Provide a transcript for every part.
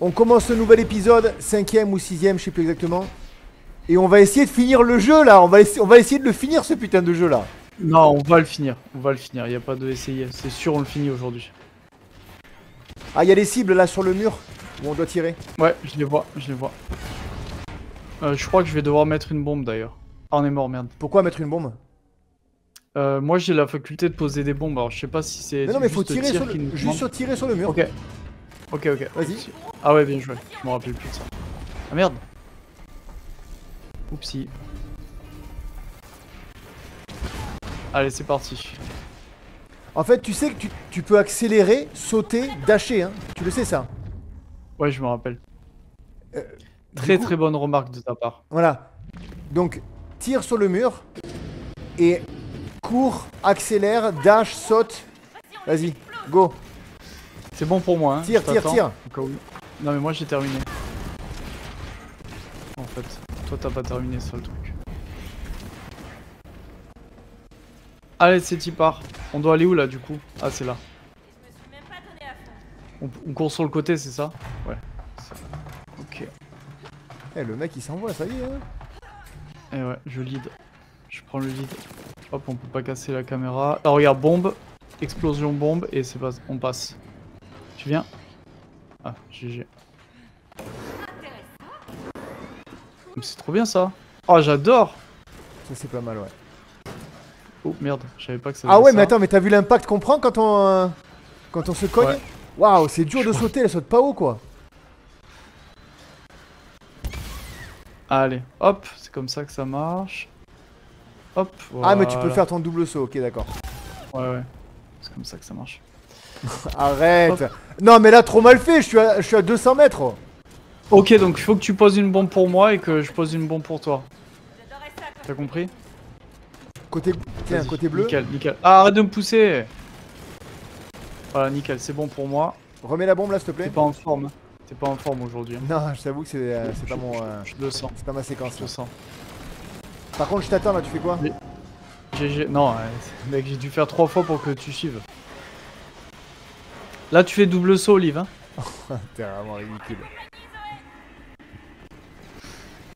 On commence ce nouvel épisode, 5ème ou 6ème, je sais plus exactement. Et on va essayer de finir le jeu là, on va essayer de le finir ce putain de jeu là. Non, on va le finir, il n'y a pas de essayer, c'est sûr on le finit aujourd'hui. Ah, il y a des cibles là sur le mur où on doit tirer. Ouais, je les vois. Je crois que je vais devoir mettre une bombe d'ailleurs. Ah, on est mort, merde. Pourquoi mettre une bombe? Moi j'ai la faculté de poser des bombes, alors je sais pas si c'est. Non mais faut tirer sur le... Juste tirer sur le mur. Ok. Vas-y. Ah ouais, bien joué, je me rappelle plus de ça. Ah merde. Oupsie. Allez, c'est parti. En fait, tu sais que tu peux accélérer, sauter, dasher, hein. Tu le sais ça? Ouais, je me rappelle. Très bonne remarque de ta part. Voilà. Donc, tire sur le mur et cours, accélère, dash, saute. Vas-y, go. C'est bon pour moi, hein. Tire. Non mais moi j'ai terminé. En fait, toi t'as pas terminé ça le truc. Allez, c'est y part. On doit aller où là du coup? Ah, c'est là. On court sur le côté, c'est ça? Ouais. Ok. Eh, le mec il s'envoie, ça y est. Hein. Et ouais, je lead. Je prends le lead. Hop, on peut pas casser la caméra. Alors regarde, bombe, explosion bombe et c'est pas... on passe. Tu viens? Ah, GG. C'est trop bien ça. Oh, j'adore. Ça c'est pas mal, ouais. Oh merde, je savais pas que ça. Ah ouais, mais attends, mais t'as vu l'impact qu'on prend quand on se cogne? Waouh, c'est dur de sauter, elle saute pas haut quoi. Allez, hop, c'est comme ça que ça marche. Hop, voilà. Ah, mais tu peux faire ton double saut, ok, d'accord. Ouais, c'est comme ça que ça marche. Arrête. Hop. Non, mais là, trop mal fait, je suis à 200 mètres. Ok, donc il faut que tu poses une bombe pour moi et que je pose une bombe pour toi. T'as compris? Tiens, côté bleu. Nickel. Ah, arrête de me pousser. Voilà, nickel, c'est bon pour moi. Remets la bombe là, s'il te plaît. T'es pas en forme. T'es pas en forme aujourd'hui. Hein. Non, je t'avoue que c'est pas mon... Je le sens. C'est pas ma séquence. Je le sens. Par contre, je t'attends là, tu fais quoi? GG. Non, mec, j'ai dû faire 3 fois pour que tu suives. Là, tu fais double saut, Olive. Hein. T'es vraiment ridicule.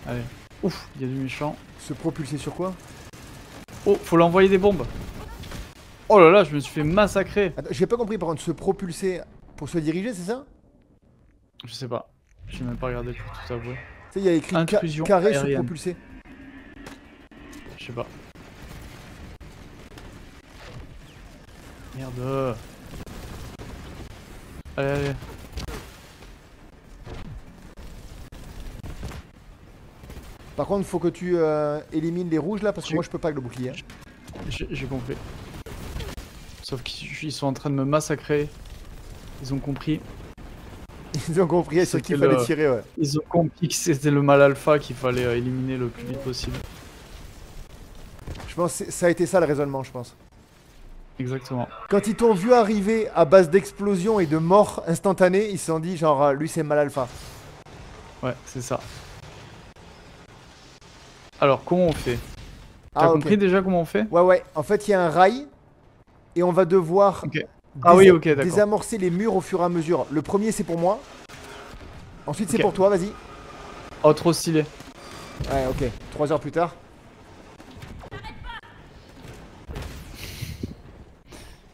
Allez. Ouf, il y a du méchant. Se propulser sur quoi? Oh, faut l'envoyer des bombes. Oh là là, je me suis fait massacrer. Attends, j'ai pas compris, par contre, se propulser pour se diriger, c'est ça? Je sais pas. J'ai même pas regardé pour tout avouer. Tu sais, il y a écrit Intrusion carré aérienne. se propulser. Je sais pas. Merde. Allez. Par contre, faut que tu élimines les rouges là, parce que moi je peux pas avec le bouclier. J'ai compris. Sauf qu'ils sont en train de me massacrer. Ils ont compris. Ils ont compris sur qui il fallait tirer, ouais. Ils ont compris que c'était le mal alpha qu'il fallait éliminer le plus vite possible. Je pense que ça a été ça le raisonnement, je pense. Exactement. Quand ils t'ont vu arriver à base d'explosion et de mort instantanée, ils se sont dit genre lui c'est mal alpha. Ouais, c'est ça. Alors, comment on fait? T'as compris déjà comment on fait? Ouais. En fait, il y a un rail et on va devoir désamorcer les murs au fur et à mesure. Le premier, c'est pour moi. Ensuite, c'est pour toi, vas-y. Oh, trop stylé. Ouais, ok. 3 heures plus tard.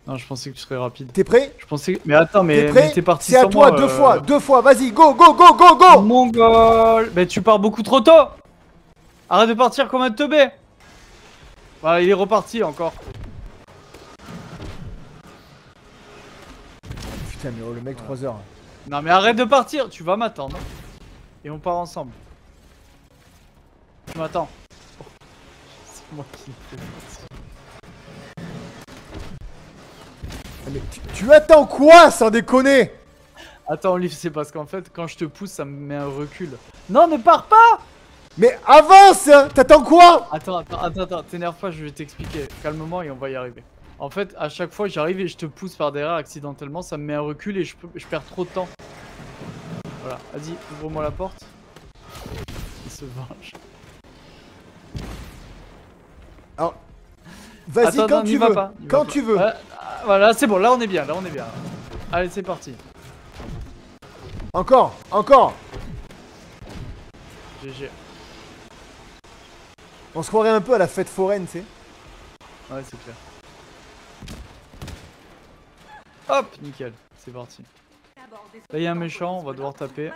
Non, je pensais que tu serais rapide. T'es prêt? Je pensais... Mais attends, mais t'es parti c'est à toi, deux fois. Vas-y, go. Mongol. Mais tu pars beaucoup trop tôt. Arrête de partir comme un teubé. Voilà, il est reparti encore. Putain, mais oh, le mec, 3 heures. Non, mais arrête de partir. Tu vas m'attendre. Et on part ensemble. Tu m'attends. Oh. C'est moi qui mais tu attends quoi, sans déconner? Attends, Olive, c'est parce qu'en fait, quand je te pousse, ça me met un recul. Non, ne pars pas! Mais avance! T'attends quoi? Attends, t'énerve pas, je vais t'expliquer. Calmement et on va y arriver. En fait, à chaque fois, j'arrive et je te pousse par derrière accidentellement, ça me met un recul et je perds trop de temps. Voilà, vas-y, ouvre-moi la porte. Il se venge. Alors, vas-y quand tu veux. Quand tu veux. Voilà, c'est bon, là on est bien, Allez, c'est parti. Encore, encore. GG. On se croirait un peu à la fête foraine, tu sais. Ouais, c'est clair. Hop, nickel, c'est parti. Là, il y a un méchant, on va devoir taper.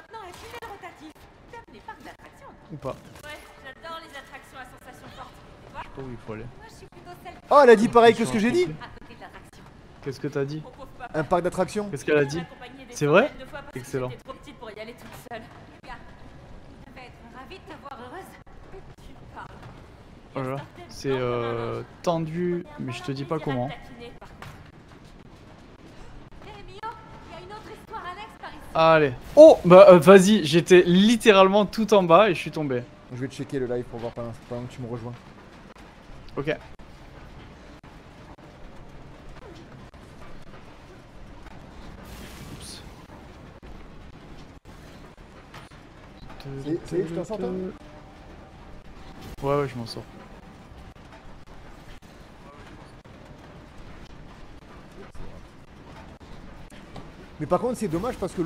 Ou pas. Ouais, j'adore les attractions à sensations fortes. Je sais pas où il faut aller. Oh, elle a dit pareil que ce que j'ai dit. Qu'est-ce que t'as dit? Un parc d'attractions. Qu'est-ce qu'elle a dit? C'est vrai? Excellent. Voilà, c'est tendu, mais je te dis pas comment. Allez. Oh, bah vas-y, j'étais littéralement tout en bas et je suis tombé. Je vais checker le live pour voir pendant que tu me rejoins. Ok. Oups. Ça y est, je t'en sors toi? Ouais, je m'en sors. Mais par contre c'est dommage parce que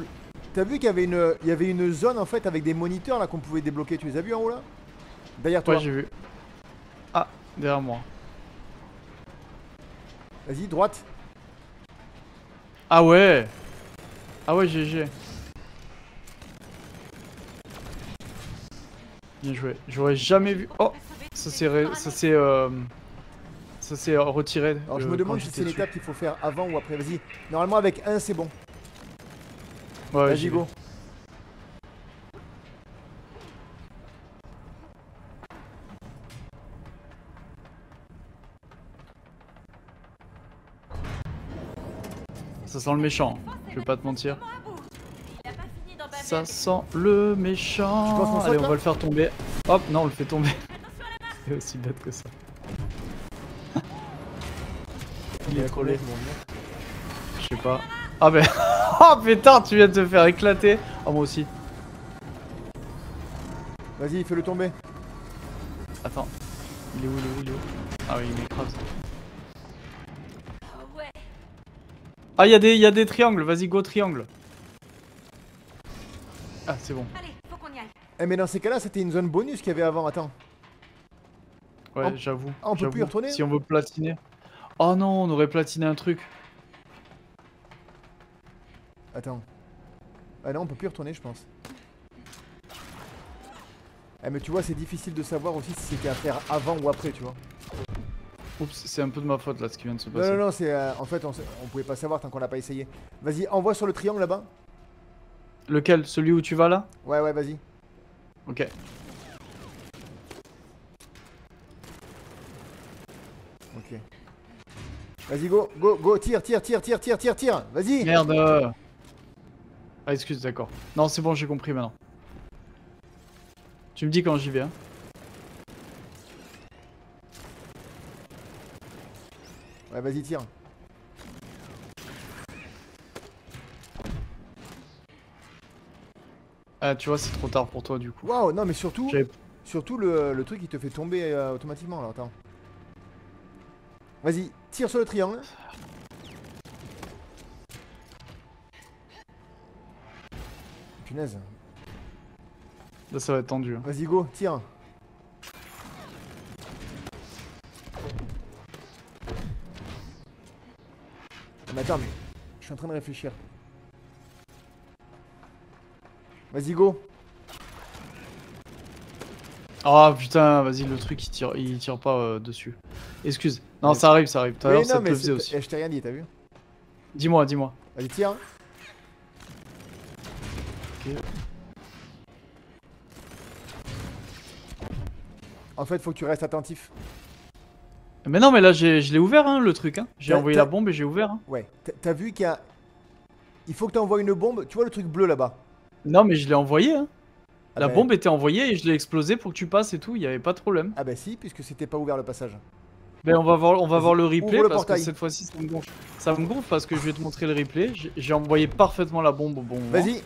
t'as vu qu'il y avait une zone en fait avec des moniteurs là qu'on pouvait débloquer. Tu les as vus en haut là? Derrière toi. Ouais, j'ai vu. Ah, derrière moi. Vas-y, droite. Ah ouais. Ah ouais, GG. Bien joué. J'aurais jamais vu. Oh, ça s'est retiré. Alors je me demande si c'est l'étape qu'il faut faire avant ou après. Vas-y. Normalement avec 1 c'est bon. Ouais, vas-y, go. Ça sent le méchant, je vais pas te mentir. Ça sent le méchant. Allez, on va le faire tomber. Hop, non, on le fait tomber. C'est aussi bête que ça. Il est collé. Je sais pas. Ah ben. Oh putain, tu viens de te faire éclater. Oh, moi aussi. Vas-y, fais-le tomber. Attends. Il est où, Ah oui, il m'écrase. Ah, il y a des triangles. Vas-y, go triangle. Ah, c'est bon. Allez, faut qu'on y aille. Eh, mais dans ces cas-là, c'était une zone bonus qu'il y avait avant. Attends. Ouais, j'avoue. Ah, on peut plus y retourner? Si on veut platiner. Oh non, on aurait platiné un truc. Attends. Ah non, on peut plus y retourner, je pense. Eh, mais tu vois, c'est difficile de savoir aussi si c'était à faire avant ou après, tu vois. Oups, c'est un peu de ma faute là ce qui vient de se passer. Non, c'est en fait, on pouvait pas savoir tant qu'on l'a pas essayé. Vas-y, envoie sur le triangle là-bas. Lequel? Celui où tu vas là? Ouais, vas-y. Ok. Ok. Vas-y, go, tire. Vas-y. Merde. Ah, excuse, d'accord. Non, c'est bon, j'ai compris maintenant. Tu me dis quand j'y vais, hein. Ouais, vas-y, tire. Ah, tu vois, c'est trop tard pour toi du coup. Waouh, non, mais surtout le truc il te fait tomber automatiquement là. Attends. Vas-y, tire sur le triangle. Punaise. Là, ça va être tendu. Hein. Vas-y, go, tire. Mais attends, mais je suis en train de réfléchir. Vas-y, go. Ah putain, vas-y, le truc il tire pas dessus. Excuse. Non, ça arrive. Tout à l'heure, ça te le faisait aussi. Je t'ai rien dit, t'as vu? Dis-moi. Vas-y, tire. Ok. En fait, faut que tu restes attentif. Mais non, mais là, je l'ai ouvert, hein, le truc. Hein. J'ai envoyé la bombe et j'ai ouvert. Hein. Ouais. T'as vu qu'il y a... Il faut que tu envoies une bombe. Tu vois le truc bleu là-bas? Non, mais je l'ai envoyé. Hein. Ah la bah... bombe était envoyée et je l'ai explosé pour que tu passes et tout. Il n'y avait pas de problème. Ah bah si, puisque c'était pas ouvert le passage. Ben on va voir le replay le parce portail. que cette fois-ci ça me gonfle. Ça me gonfle parce que je vais te montrer le replay. J'ai envoyé parfaitement la bombe au bon moment. Vas-y.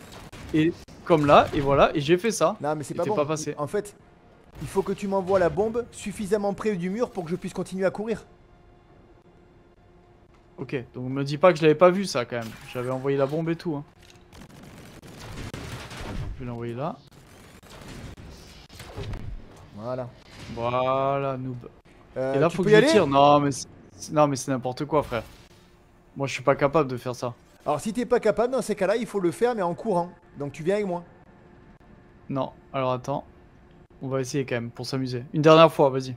Et comme là, et voilà, et j'ai fait ça. Non mais c'est pas bon. pas passé. En fait, il faut que tu m'envoies la bombe suffisamment près du mur pour que je puisse continuer à courir. Ok, donc me dis pas que je l'avais pas vu ça quand même. J'avais envoyé la bombe et tout. Hein. vais l'envoyer là. Voilà. Voilà, noob. Et là, faut que y je aller tire. Non, mais c'est n'importe quoi, frère. Moi, je suis pas capable de faire ça. Alors, si t'es pas capable, dans ces cas-là, il faut le faire, mais en courant. Donc, tu viens avec moi. Non, alors attends. On va essayer quand même pour s'amuser. Une dernière fois, vas-y.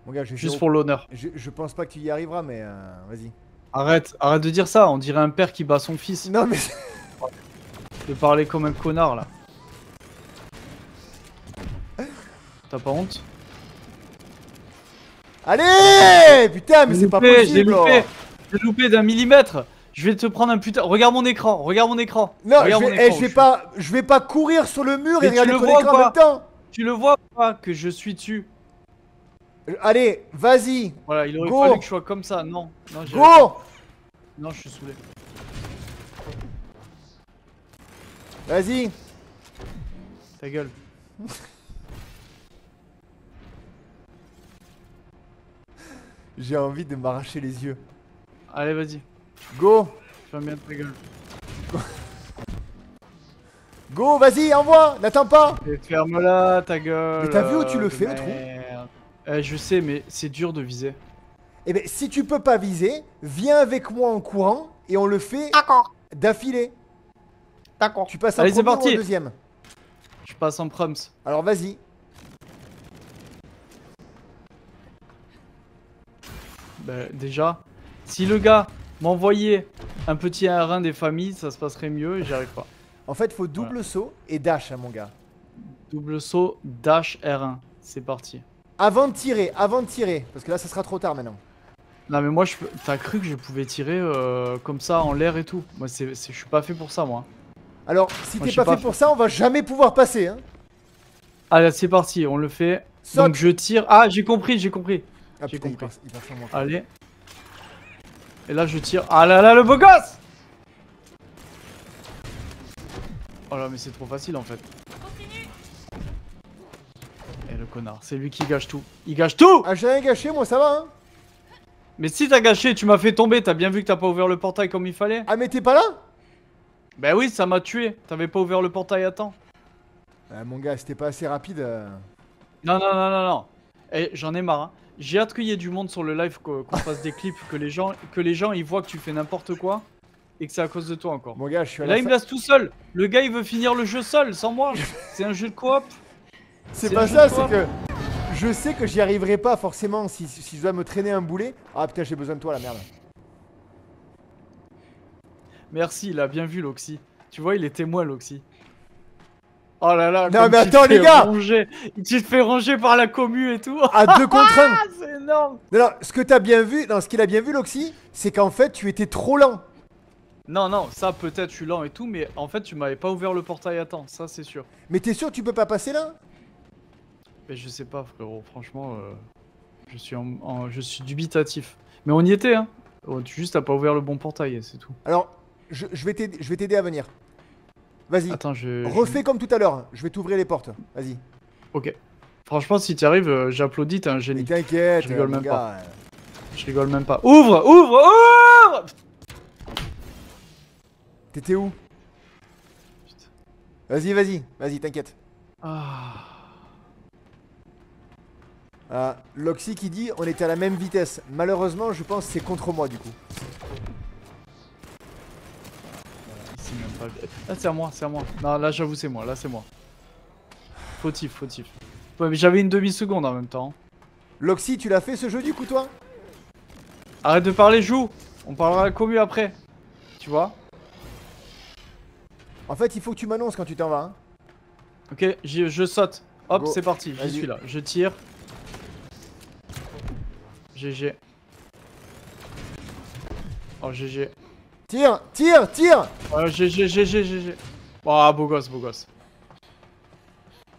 Mon gars, juste pour l'honneur. Je pense pas que tu y arriveras, mais vas-y. Arrête de dire ça. On dirait un père qui bat son fils. Non, mais. De parler comme un connard là. T'as pas honte? Allez, putain, mais c'est pas possible. J'ai loupé d'un millimètre. Je vais te prendre un putain. Regarde mon écran. Non, je vais pas courir sur le mur et regarder ton écran en même temps. Tu le vois pas que je suis dessus? Allez, vas-y. Voilà, il aurait fallu que je sois comme ça. Non, go. Non, je suis saoulé. Vas-y. Ta gueule. J'ai envie de m'arracher les yeux. Allez, vas-y. Go. Ferme bien ta gueule. Go, vas-y, envoie. N'attends pas. Ferme-la, ta gueule. Mais t'as vu où tu le fais, le trou? Je sais, mais c'est dur de viser. Eh ben, si tu peux pas viser, viens avec moi en courant et on le fait d'affilée. D'accord. Tu passes en premier ou en deuxième? Je passe en proms. Alors vas-y. Bah, déjà, si le gars m'envoyait un petit R1 des familles, ça se passerait mieux et j'y arrive pas. En fait, faut double saut et dash, hein, mon gars. Double saut, dash, R1. C'est parti. Avant de tirer, parce que là, ça sera trop tard maintenant. Non mais moi, t'as cru que je pouvais tirer comme ça en l'air et tout? Moi, je suis pas fait pour ça, moi. Alors, si t'es pas fait pour ça, on va jamais pouvoir passer, hein. Allez, c'est parti, on le fait. Saute. Donc je tire. Ah, j'ai compris. Ah putain, il passe sur moi. Allez. Et là, je tire. Ah là là, le beau gosse! Oh là, mais c'est trop facile en fait. Et le connard, c'est lui qui gâche tout. Il gâche tout! Ah, j'ai rien gâché, moi, ça va, hein. Mais si t'as gâché, tu m'as fait tomber. T'as bien vu que t'as pas ouvert le portail comme il fallait? Ah, mais t'es pas là? Bah oui, ça m'a tué. T'avais pas ouvert le portail à temps. Mon gars, c'était pas assez rapide. Non. Eh, j'en ai marre. Hein. J'ai hâte qu'il y ait du monde sur le live, qu'on fasse des clips, que les gens ils voient que tu fais n'importe quoi et que c'est à cause de toi encore. Mon gars, je suis à là, il me laisse tout seul. Le gars, il veut finir le jeu seul, sans moi. C'est un jeu de coop. C'est pas ça, c'est que je sais que j'y arriverai pas forcément si je dois me traîner un boulet. Ah putain, j'ai besoin de toi, la merde. Merci, il a bien vu l'Oxy. Tu vois, il est témoin, l'Oxy. Oh là là, non mais attends les gars, tu te fais ranger par la commu et tout. À 2 contre 1. C'est énorme. Non, ce que t'as bien vu, ce qu'il a bien vu l'Oxy, c'est qu'en fait tu étais trop lent. Non, ça peut-être je suis lent et tout, mais en fait tu m'avais pas ouvert le portail à temps, ça c'est sûr. Mais t'es sûr que tu peux pas passer là? Mais je sais pas frérot, franchement, je suis dubitatif. Mais on y était hein, juste t'as pas ouvert le bon portail, c'est tout. Alors, je vais t'aider à venir. Vas-y, refais comme tout à l'heure, je vais t'ouvrir les portes, vas-y. Ok. Franchement, si t'y arrives, j'applaudis, t'es un génie. Mais t'inquiète, je rigole même pas. Je rigole même pas. Ouvre! T'étais où? Vas-y, t'inquiète. L'Oxy qui dit on était à la même vitesse. Malheureusement, je pense que c'est contre moi du coup. Là c'est à moi. Non là j'avoue c'est moi, Fautif. Ouais, mais j'avais une demi-seconde en même temps. L'Oxy, tu l'as fait ce jeu du coup toi? Arrête de parler, joue. On parlera commu après. Tu vois? En fait il faut que tu m'annonces quand tu t'en vas hein. Ok, je saute. Hop, c'est parti, j'y suis là. Je tire. GG. Oh GG. Tire. GG. Oh, beau gosse.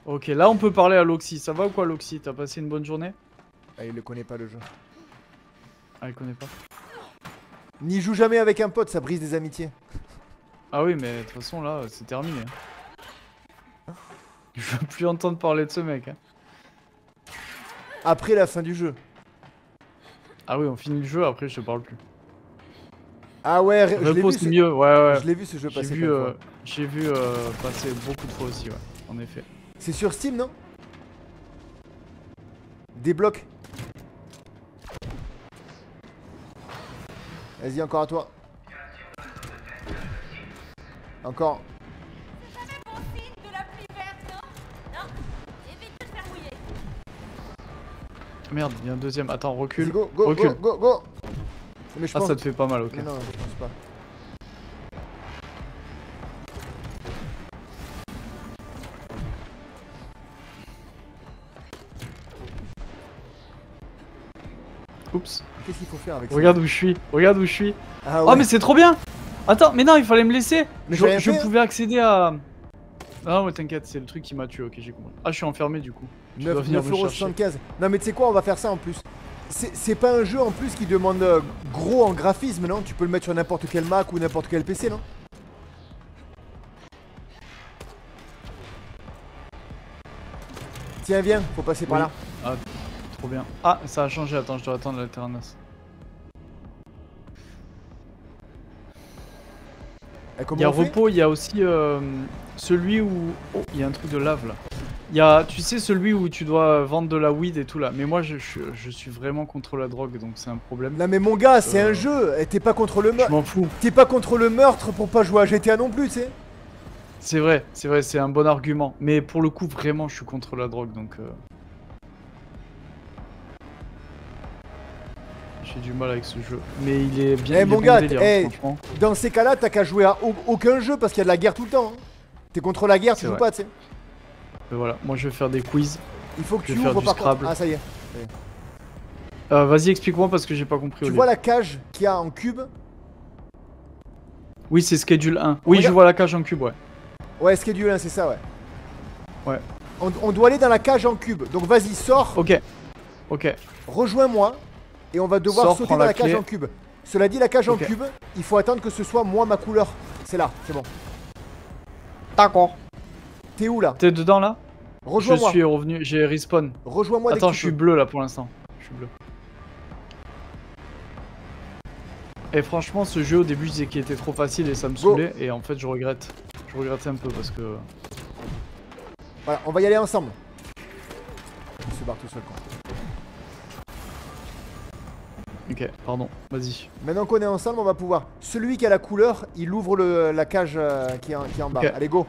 Ok, là on peut parler à l'Oxy. Ça va ou quoi l'Oxy? T'as passé une bonne journée? Ah, il le connaît pas le jeu. Ah, il connaît pas. N'y joue jamais avec un pote, ça brise des amitiés. Ah oui, mais de toute façon là, c'est terminé. Je veux plus entendre parler de ce mec. Hein. Après la fin du jeu. Ah oui, on finit le jeu, après je te parle plus. Ah ouais, je l'ai vu. C'est mieux, ouais. Je l'ai vu ce jeu passer. J'ai vu passer beaucoup de fois aussi, ouais, en effet. C'est sur Steam, non? Débloque. Vas-y, encore à toi. Encore. C'est jamais bon signe de la pluie verte, non? Non, évite de te faire mouiller. Merde, il y a un deuxième. Attends, recule. Go. Mais je pense... ça te fait pas mal, ok. Non, je pense pas. Oups. Qu'est-ce qu'il faut faire avec ça? Regarde où je suis. Ah ouais. Oh mais c'est trop bien. Attends, mais non, il fallait me laisser. Mais je pouvais accéder à... Ah ouais, t'inquiète, c'est le truc qui m'a tué, ok, j'ai compris. Ah, je suis enfermé du coup. 9,75€. Non mais tu sais quoi, on va faire ça en plus. C'est pas un jeu en plus qui demande gros en graphisme, non? Tu peux le mettre sur n'importe quel Mac ou n'importe quel PC, non? Tiens, viens, faut passer par là. Ah, trop bien. Ah, ça a changé, attends, je dois attendre l'alternance. Il y a repos, il y a aussi celui où... Oh, il y a un truc de lave là. Il y a, tu sais, celui où tu dois vendre de la weed et tout là. Mais moi, je suis vraiment contre la drogue, donc c'est un problème. Non mais mon gars, c'est un jeu. T'es pas contre le meurtre. Je m'en fous. T'es pas contre le meurtre pour pas jouer à GTA non plus, tu sais. C'est vrai, c'est un bon argument. Mais pour le coup, vraiment, je suis contre la drogue, donc... J'ai du mal avec ce jeu. Mais il est bien. Eh mon gars, franchement. Dans ces cas-là, t'as qu'à jouer à aucun jeu parce qu'il y a de la guerre tout le temps. Hein. T'es contre la guerre, tu joues pas, tu sais. Voilà, moi je vais faire des quiz. Il faut que tu ouvres par contre. Ah, ça y est. Vas-y, explique-moi parce que j'ai pas compris. Tu vois la cage qu'il y a en cube? Oui, c'est schedule 1. Oui, je vois la cage en cube, ouais. Ouais, schedule 1, c'est ça, ouais. Ouais. On doit aller dans la cage en cube. Donc vas-y, sors. Ok. Rejoins-moi. Et on va devoir sauter dans la cage en cube. Cela dit, la cage en cube, il faut attendre que ce soit moi ma couleur. C'est là, c'est bon. D'accord. T'es où là? T'es dedans là? Rejoins-moi. Je suis revenu, j'ai respawn. Rejoins-moi. Attends, je suis bleu là pour l'instant. Je suis bleu. Et franchement, ce jeu au début, je disais qu'il était trop facile et ça me saoulait. Et en fait, je regrette. Je regrettais un peu parce que... Voilà, on va y aller ensemble. Il se barre tout seul quoi. Ok, pardon, vas-y. Maintenant qu'on est ensemble, on va pouvoir... Celui qui a la couleur, il ouvre la cage qui est en bas. Allez, go.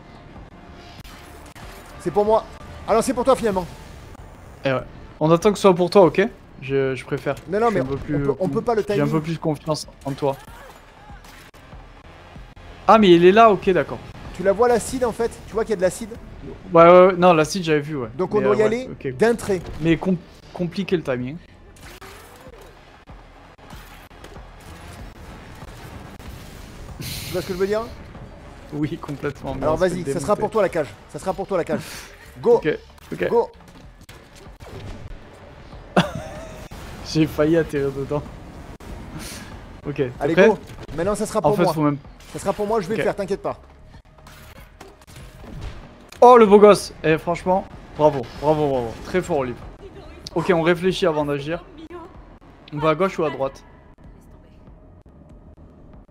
C'est pour moi. Alors c'est pour toi finalement. Eh ouais. On attend que ce soit pour toi, ok? Je préfère. Non, mais on peut pas le timing. J'ai un peu plus confiance en toi. Ah, mais il est là, ok, d'accord. Tu la vois l'acide en fait? Tu vois qu'il y a de l'acide? Ouais, non, l'acide j'avais vu, ouais. Donc on doit y aller d'un trait. Mais compliquer le timing. Tu vois ce que je veux dire? Oui, complètement. Alors vas-y, ça sera pour toi la cage. Ça sera pour toi la cage. Go. Ok. Go. J'ai failli atterrir dedans. Ok. Allez, go. Maintenant ça sera pour moi. Faut même... Ça sera pour moi, je vais le faire, t'inquiète pas. Oh le beau gosse. Eh franchement, bravo. Très fort Olive. Ok, on réfléchit avant d'agir. On va à gauche ou à droite?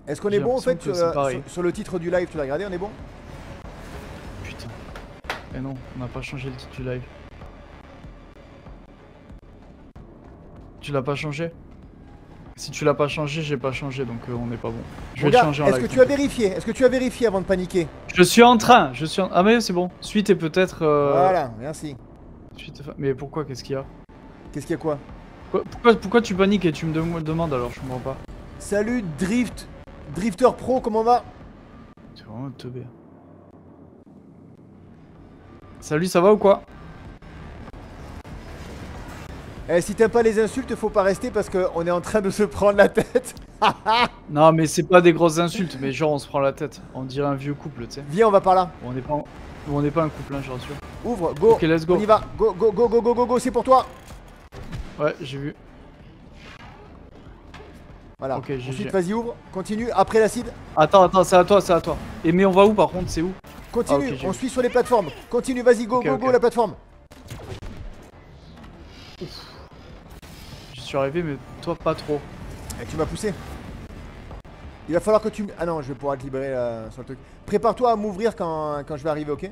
Est-ce qu'on est bon en fait sur le titre du live? Tu l'as regardé, on est bon? Putain. Eh non, on n'a pas changé le titre du live. Tu l'as pas changé? Si tu l'as pas changé, j'ai pas changé, donc on n'est pas bon. Je vais le changer en live. Est-ce que tu as vérifié avant de paniquer? Je suis en train, Ah mais c'est bon. Suite et peut-être... Voilà, merci. Mais pourquoi? Qu'est-ce qu'il y a? Qu'est-ce qu'il y a quoi? Pourquoi tu paniques et tu me demandes alors? Je comprends pas. Salut Drifter Pro, comment va? C'est vraiment un teubé. Salut, ça va ou quoi? Si t'aimes pas les insultes, faut pas rester parce qu'on est en train de se prendre la tête. Non mais c'est pas des grosses insultes, mais genre on se prend la tête. On dirait un vieux couple, tu sais. Viens, on va par là. On n'est pas un couple, hein, je rassure. Ouvre, go. Ok, let's go. On y va. Go, c'est pour toi. Ouais, j'ai vu. Voilà. Ok, ensuite, vas-y, ouvre. Continue. Après l'acide. Attends, c'est à toi. Et mais on va où par contre? C'est où? Continue, on suit sur les plateformes. Continue, vas-y, go, la plateforme. Ouf. Je suis arrivé, mais toi pas trop. Et tu m'as poussé. Il va falloir que tu... Ah non, je vais pouvoir te libérer sur le truc. Prépare-toi à m'ouvrir quand je vais arriver, ok?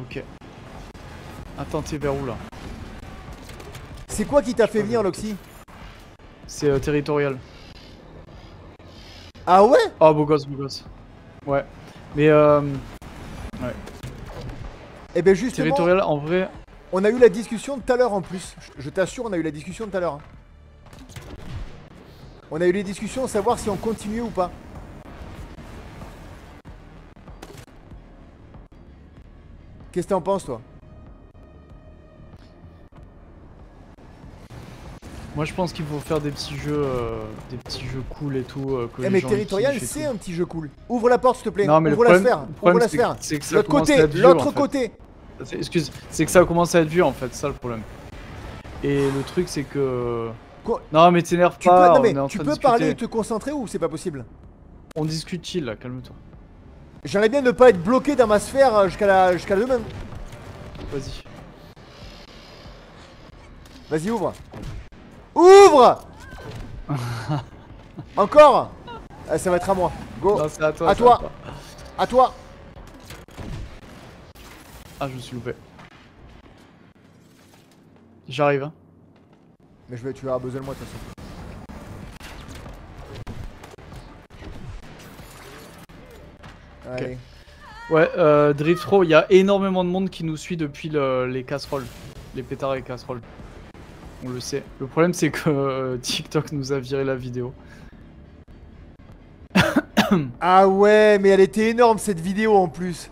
Ok. Attends, t'es vers où là? C'est quoi qui t'a fait venir, Loxy? C'est territorial. Ah ouais? Oh, beau gosse, beau gosse. Ouais. Mais ouais. Eh ben justement... Territorial, en vrai... On a eu la discussion de tout à l'heure en plus. Je t'assure, on a eu la discussion de tout à l'heure. On a eu les discussions, savoir si on continue ou pas. Qu'est-ce que t'en penses, toi? Moi je pense qu'il faut faire des petits jeux cool et tout. Que Mais Territorial c'est un petit jeu cool. Ouvre la porte s'il te plaît. Non, mais ouvre la sphère. Ouvre la sphère. L'autre côté, l'autre côté. Excuse, c'est que ça commence à être vieux en fait, c'est ça le problème. Et le truc c'est que... Quoi? Non mais t'énerve pas, tu peux parler et te concentrer ou c'est pas possible? On discute chill là, calme-toi. J'aimerais bien ne pas être bloqué dans ma sphère jusqu'à demain. Vas-y. Vas-y, ouvre. Ouvre. Encore. Ah, ça va être à moi. Go. Non, c'est à toi. À toi. À toi. Ah, je me suis loupé. J'arrive. Hein. Mais tu auras besoin de moi de toute façon. Allez. Ouais, Drift Pro, il y a énormément de monde qui nous suit depuis les casseroles. Les pétards et les casseroles. On le sait. Le problème c'est que TikTok nous a viré la vidéo. Ah ouais, mais elle était énorme cette vidéo en plus.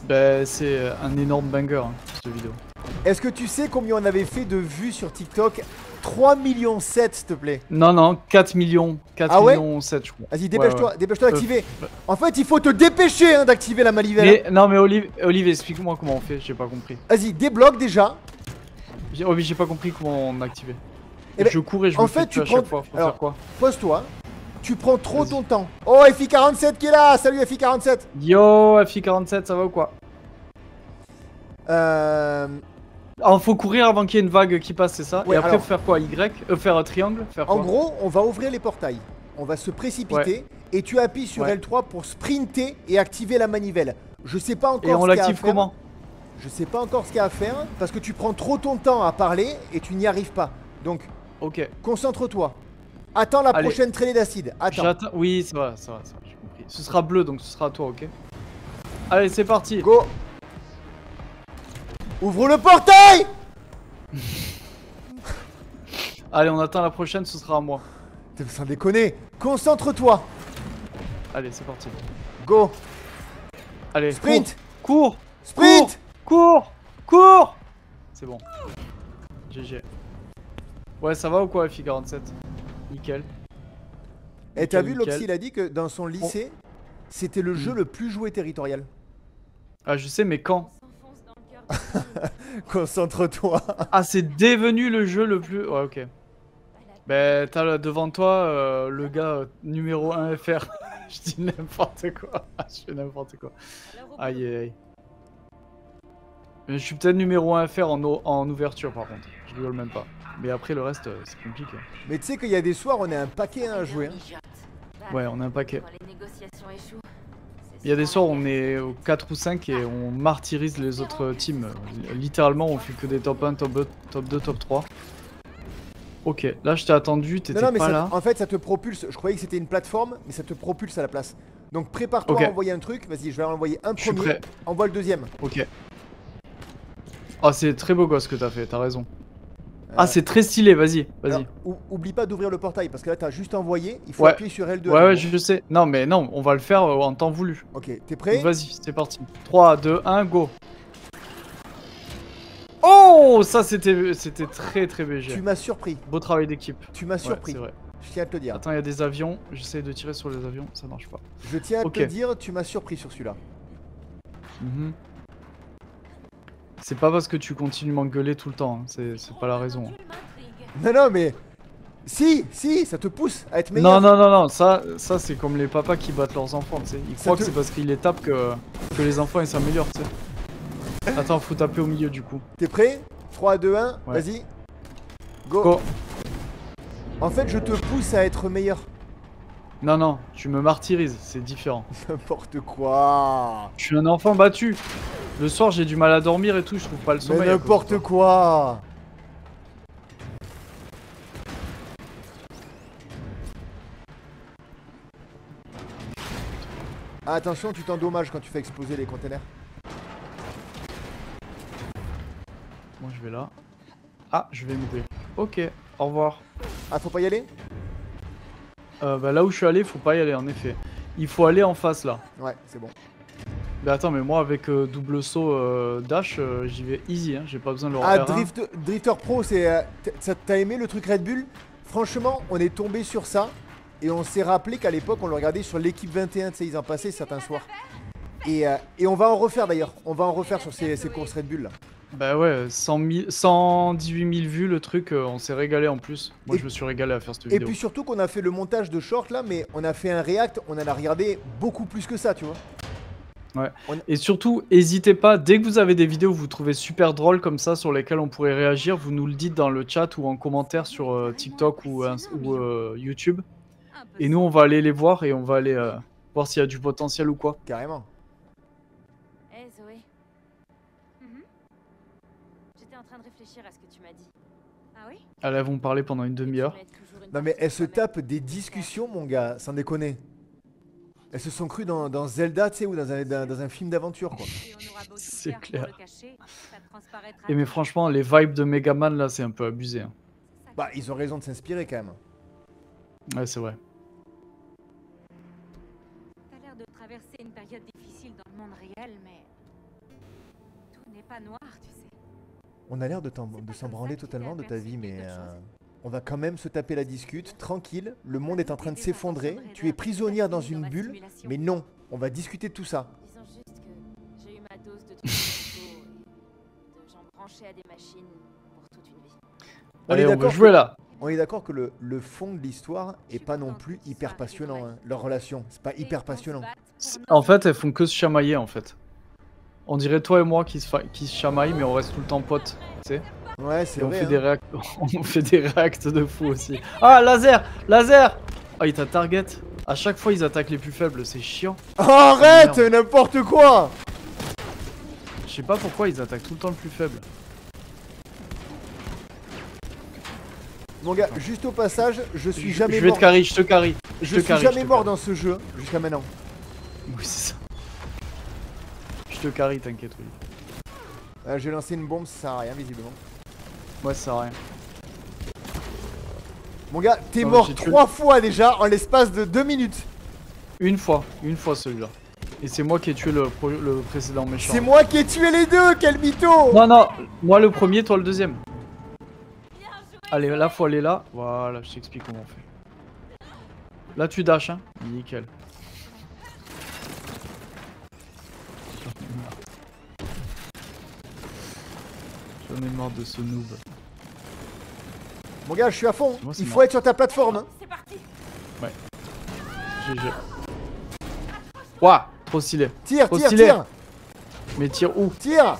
Bah c'est un énorme banger hein, cette vidéo. Est-ce que tu sais combien on avait fait de vues sur TikTok? 3,7 millions s'il te plaît. Non, 4 millions. 4 millions 7 je crois. Vas-y, dépêche-toi, dépêche-toi d'activer. En fait, il faut te dépêcher hein, d'activer la manivelle. Non mais Olive, explique-moi comment on fait, j'ai pas compris. Vas-y, débloque déjà. Oh mais j'ai pas compris comment on activait. Je cours et je me fais à chaque fois. Faut faire quoi? Pose-toi. Tu prends trop ton temps. Oh, FI47 qui est là. Salut FI47. Yo, FI47, ça va ou quoi? Alors faut courir avant qu'il y ait une vague qui passe, c'est ça? Ouais, et après faut faire quoi? Faire un triangle? Faire quoi? En gros, on va ouvrir les portails. On va se précipiter et tu appuies sur L3 pour sprinter et activer la manivelle. Je sais pas encore. Et on l'active comment? Je sais pas encore ce qu'il y a à faire parce que tu prends trop ton temps à parler et tu n'y arrives pas. Donc, concentre-toi. Attends la prochaine traînée d'acide. Attends. Oui, ça va, j'ai compris. Ce sera bleu donc ce sera à toi, ok? Allez, c'est parti. Go. Ouvre le portail. Allez, on attend la prochaine, ce sera à moi. T'es sans déconner. Concentre-toi. Allez, c'est parti. Go. Allez, sprint. Cours. Sprint. Cours. C'est bon. GG. Ouais, ça va ou quoi, FI47? Nickel. Et t'as vu, Loxy, il a dit que dans son lycée, c'était le jeu le plus joué territorial. Ah, je sais, mais quand? Concentre-toi. Ah, c'est devenu le jeu le plus... Ouais, ok. Bah, t'as devant toi le gars numéro 1 FR. Je dis n'importe quoi. Je fais n'importe quoi. Aïe. Je suis peut-être numéro 1 FR en ouverture, par contre. Je rigole même pas. Mais après, le reste, c'est compliqué. Mais tu sais qu'il y a des soirs, on est un paquet à jouer. Hein. Ouais, on est un paquet. Il y a des soirs où on est au 4 ou 5 et on martyrise les autres teams. Littéralement, on fait que des top 1, top 2, top 3. Ok, là je t'ai attendu, t'étais pas là. En fait, ça te propulse. Je croyais que c'était une plateforme, mais ça te propulse à la place. Donc prépare-toi à envoyer un truc. Vas-y, je vais en envoyer un premier. Prêt. Envoie le deuxième. Ok. Oh, c'est très beau gosse que t'as fait, t'as raison. Ah, c'est très stylé, vas-y. Oublie pas d'ouvrir le portail parce que là t'as juste envoyé, il faut appuyer sur L2. Ouais, je sais. Non, mais non, on va le faire en temps voulu. Ok, t'es prêt? Vas-y, c'est parti. 3, 2, 1, go. Oh, ça c'était très BG. Tu m'as surpris. Beau travail d'équipe. Tu m'as surpris. C'est vrai. Je tiens à te le dire. Attends, il y a des avions. J'essaie de tirer sur les avions, ça marche pas. Je tiens à te le dire, tu m'as surpris sur celui-là. C'est pas parce que tu continues de m'engueuler tout le temps, hein. C'est pas la raison. Non, mais... Si, ça te pousse à être meilleur. Non, ça c'est comme les papas qui battent leurs enfants, tu sais. Ils croient que c'est parce qu'ils les tapent que les enfants ils s'améliorent, tu sais. Attends, faut taper au milieu du coup. T'es prêt? 3, 2, 1, vas-y. Go. En fait, je te pousse à être meilleur. Non, non, tu me martyrises, c'est différent. N'importe quoi. Je suis un enfant battu. Le soir, j'ai du mal à dormir et tout, je trouve pas le sommeil. Mais n'importe quoi. Ah, attention, tu t'endommages quand tu fais exploser les containers. Moi, je vais là. Ah, je vais mourir. Ok, au revoir. Ah, faut pas y aller? Bah là où je suis allé, faut pas y aller en effet. Il faut aller en face là. Ouais, c'est bon. Mais attends, mais moi avec double saut dash, j'y vais easy, hein. J'ai pas besoin de le Ah, R1. Drifter Pro, c'est. T'as aimé le truc Red Bull? Franchement, on est tombé sur ça et on s'est rappelé qu'à l'époque, on le regardait sur l'équipe 21, tu sais, ils en passaient certains soirs. Et on va en refaire d'ailleurs. On va en refaire sur ces courses Red Bull là. Bah ouais, 118 000 vues le truc, on s'est régalé en plus. Moi je me suis régalé à faire cette vidéo. Et puis surtout qu'on a fait le montage de short là, mais on a fait un react, on en a regardé beaucoup plus que ça, tu vois. Ouais. Et surtout, n'hésitez pas, dès que vous avez des vidéos que vous trouvez super drôles comme ça, sur lesquelles on pourrait réagir, vous nous le dites dans le chat ou en commentaire sur TikTok ou YouTube. Et nous, on va aller les voir et on va aller voir s'il y a du potentiel ou quoi. Carrément. Hé Zoé. J'étais en train de réfléchir à ce que tu m'as dit. Ah oui? Elles vont parler pendant une demi-heure. Non mais elles se tapent des discussions, mon gars, sans déconner. Elles se sont crues dans Zelda, tu sais, ou dans un film d'aventure, quoi. C'est clair. Et mais franchement, les vibes de Megaman, là, c'est un peu abusé. Hein. Bah, ils ont raison de s'inspirer, quand même. Ouais, c'est vrai. T'as l'air de traverser une période difficile dans le monde réel, mais... tout n'est pas noir, tu sais. On a l'air de s'en branler totalement de ta vie, mais... on va quand même se taper la discute, tranquille, le monde est en train de s'effondrer, tu es prisonnière dans une bulle, mais non, on va discuter de tout ça. Disons juste que j'ai eu ma dose de trucs et de gens branchés à des machines pour toute une vie. Allez, on va jouer là. On est d'accord que le fond de l'histoire est pas non plus hyper passionnant, hein. Leur relation, c'est pas hyper passionnant. En fait, elles font que se chamailler, en fait. On dirait toi et moi qui se chamaillent, mais on reste tout le temps potes, tu sais. Ouais, c'est vrai. On fait des réacts de fou aussi. Ah, laser! Laser! Ah, il t'a target. À chaque fois, ils attaquent les plus faibles, c'est chiant. Oh, arrête! N'importe quoi! Je sais pas pourquoi ils attaquent tout le temps le plus faible. Mon gars, juste au passage, je suis jamais mort. Je vais te carry, je te carry. Je suis jamais mort dans ce jeu, jusqu'à maintenant. Oui, c'est ça. Je te carry, t'inquiète, oui. J'ai lancé une bombe, ça sert à rien, visiblement. Ouais, ça sert à rien. Mon gars, t'es mort 3 fois déjà en l'espace de 2 minutes. Une fois celui-là. Et c'est moi qui ai tué le précédent méchant. C'est moi qui ai tué les deux, quel mytho! Non, non, moi le premier, toi le deuxième. Allez, là, faut aller là. Voilà, je t'explique comment on fait. Là, tu dash, hein. Nickel. J'en ai marre de ce noob. Mon gars, je suis à fond. Moi, il faut être sur ta plateforme. Hein. C'est parti. Ouais. GG. Ouah, trop stylé. Tire, trop tire, stylé. tire. Mais tire où? Tire.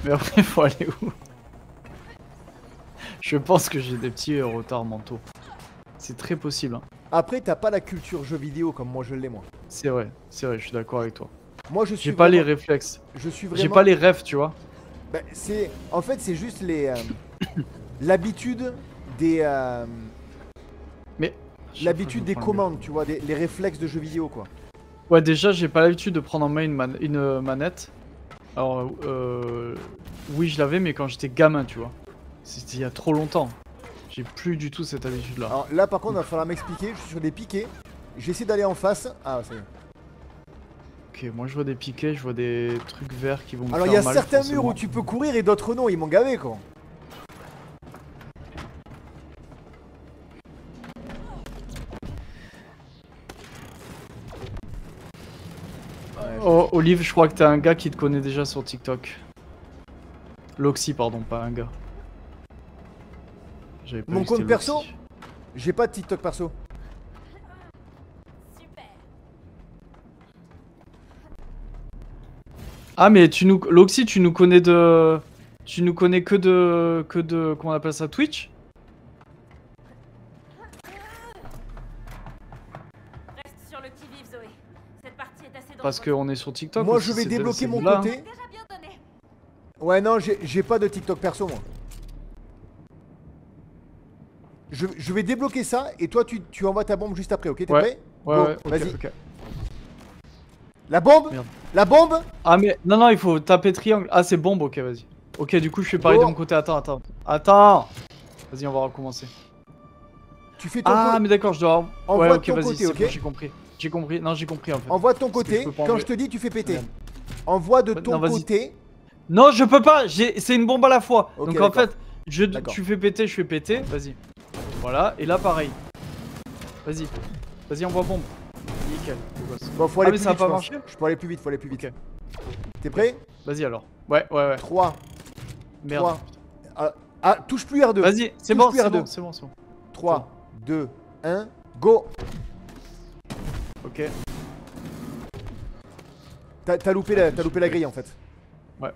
Mais après, faut aller où? Je pense que j'ai des petits retards mentaux. C'est très possible. Hein. Après, t'as pas la culture jeu vidéo comme moi je l'ai, moi. C'est vrai, je suis d'accord avec toi. Moi, je suis. J'ai pas les réflexes. Je suis vraiment. J'ai pas les refs, tu vois. Bah, en fait, c'est juste les. L'habitude des. Mais. L'habitude des commandes, tu vois, les réflexes de jeux vidéo, quoi. Ouais, déjà, j'ai pas l'habitude de prendre en main une manette. Alors, oui, je l'avais, mais quand j'étais gamin, tu vois. C'était il y a trop longtemps. J'ai plus du tout cette habitude-là. Alors là, par contre, il va falloir m'expliquer. Je suis sur des piquets. J'essaie d'aller en face. Ah, ça y est. Ok, moi je vois des piquets, je vois des trucs verts qui vont me faire Alors, mal. il y a certains forcément. murs où tu peux courir et d'autres non. Ils m'ont gavé, quoi. Oh, Olive, je crois que t'as un gars qui te connaît déjà sur TikTok. Loxy, pardon, pas un gars. Mon compte perso? J'ai pas de TikTok perso. Super. Ah, mais Loxy, tu nous connais de. Tu nous connais que de. Comment on appelle ça? Twitch? parce qu'on est sur TikTok. Moi, aussi, je vais c'est débloquer mon là, côté. Ouais, non, j'ai pas de TikTok perso, moi. Je vais débloquer ça et toi, tu envoies ta bombe juste après, ok? T'es Ouais. prêt? Ouais, Go, ouais, ok, vas-y. ok. La bombe? Merde. La bombe? Ah, mais non, non, il faut taper triangle. Ah, c'est bombe, ok, vas-y. Ok, du coup, je fais pareil Go. de mon côté. Attends. Vas-y, on va recommencer. Tu fais ton Ah, côté. mais d'accord, je dois. Envoie Ouais, de ok, ton vas-y, côté, c'est ok? bon, j'ai compris. J'ai compris. Non, j'ai compris en fait. Envoie de ton Parce que côté. je peux pas Quand envoyer. je te dis, tu fais péter. Merde. Envoie de Non, ton vas-y. côté. Non, je peux pas. C'est une bombe à la fois. Ok, Donc en d'accord. fait, D'accord. tu fais péter, je fais péter. Vas-y. Voilà. Et là, pareil. Vas-y. Vas-y, envoie bombe. Nickel. beau gosse. Bon, faut Ah, aller mais plus ça a vite, pas je pense. marché. Je peux aller plus vite, faut aller plus vite. Ok. T'es prêt? Vas-y alors. Ouais. 3, Merde. 3. Ah, touche plus R2. Vas-y, c'est Touche bon, plus c'est R2. bon, c'est bon, c'est bon. 3, 2, 1, go. Ok. T'as loupé la grille en fait. Ouais.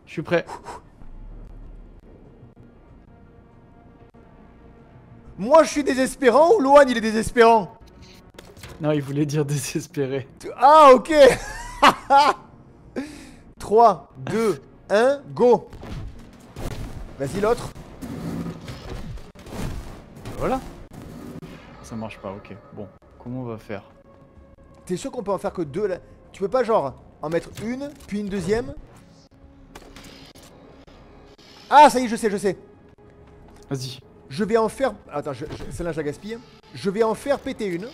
Je suis prêt. Moi je suis désespérant ou Loan il est désespérant? Non, il voulait dire désespéré. Ah ok. 3, 2, 1, go. Vas-y l'autre. Voilà. Ça marche pas, ok. Bon, comment on va faire? T'es sûr qu'on peut en faire que 2 là? Tu peux pas genre en mettre une, puis une deuxième? Ah ça y est, je sais. Vas-y. Je vais en faire... Attends, celle-là je la gaspille. Je vais en faire péter une.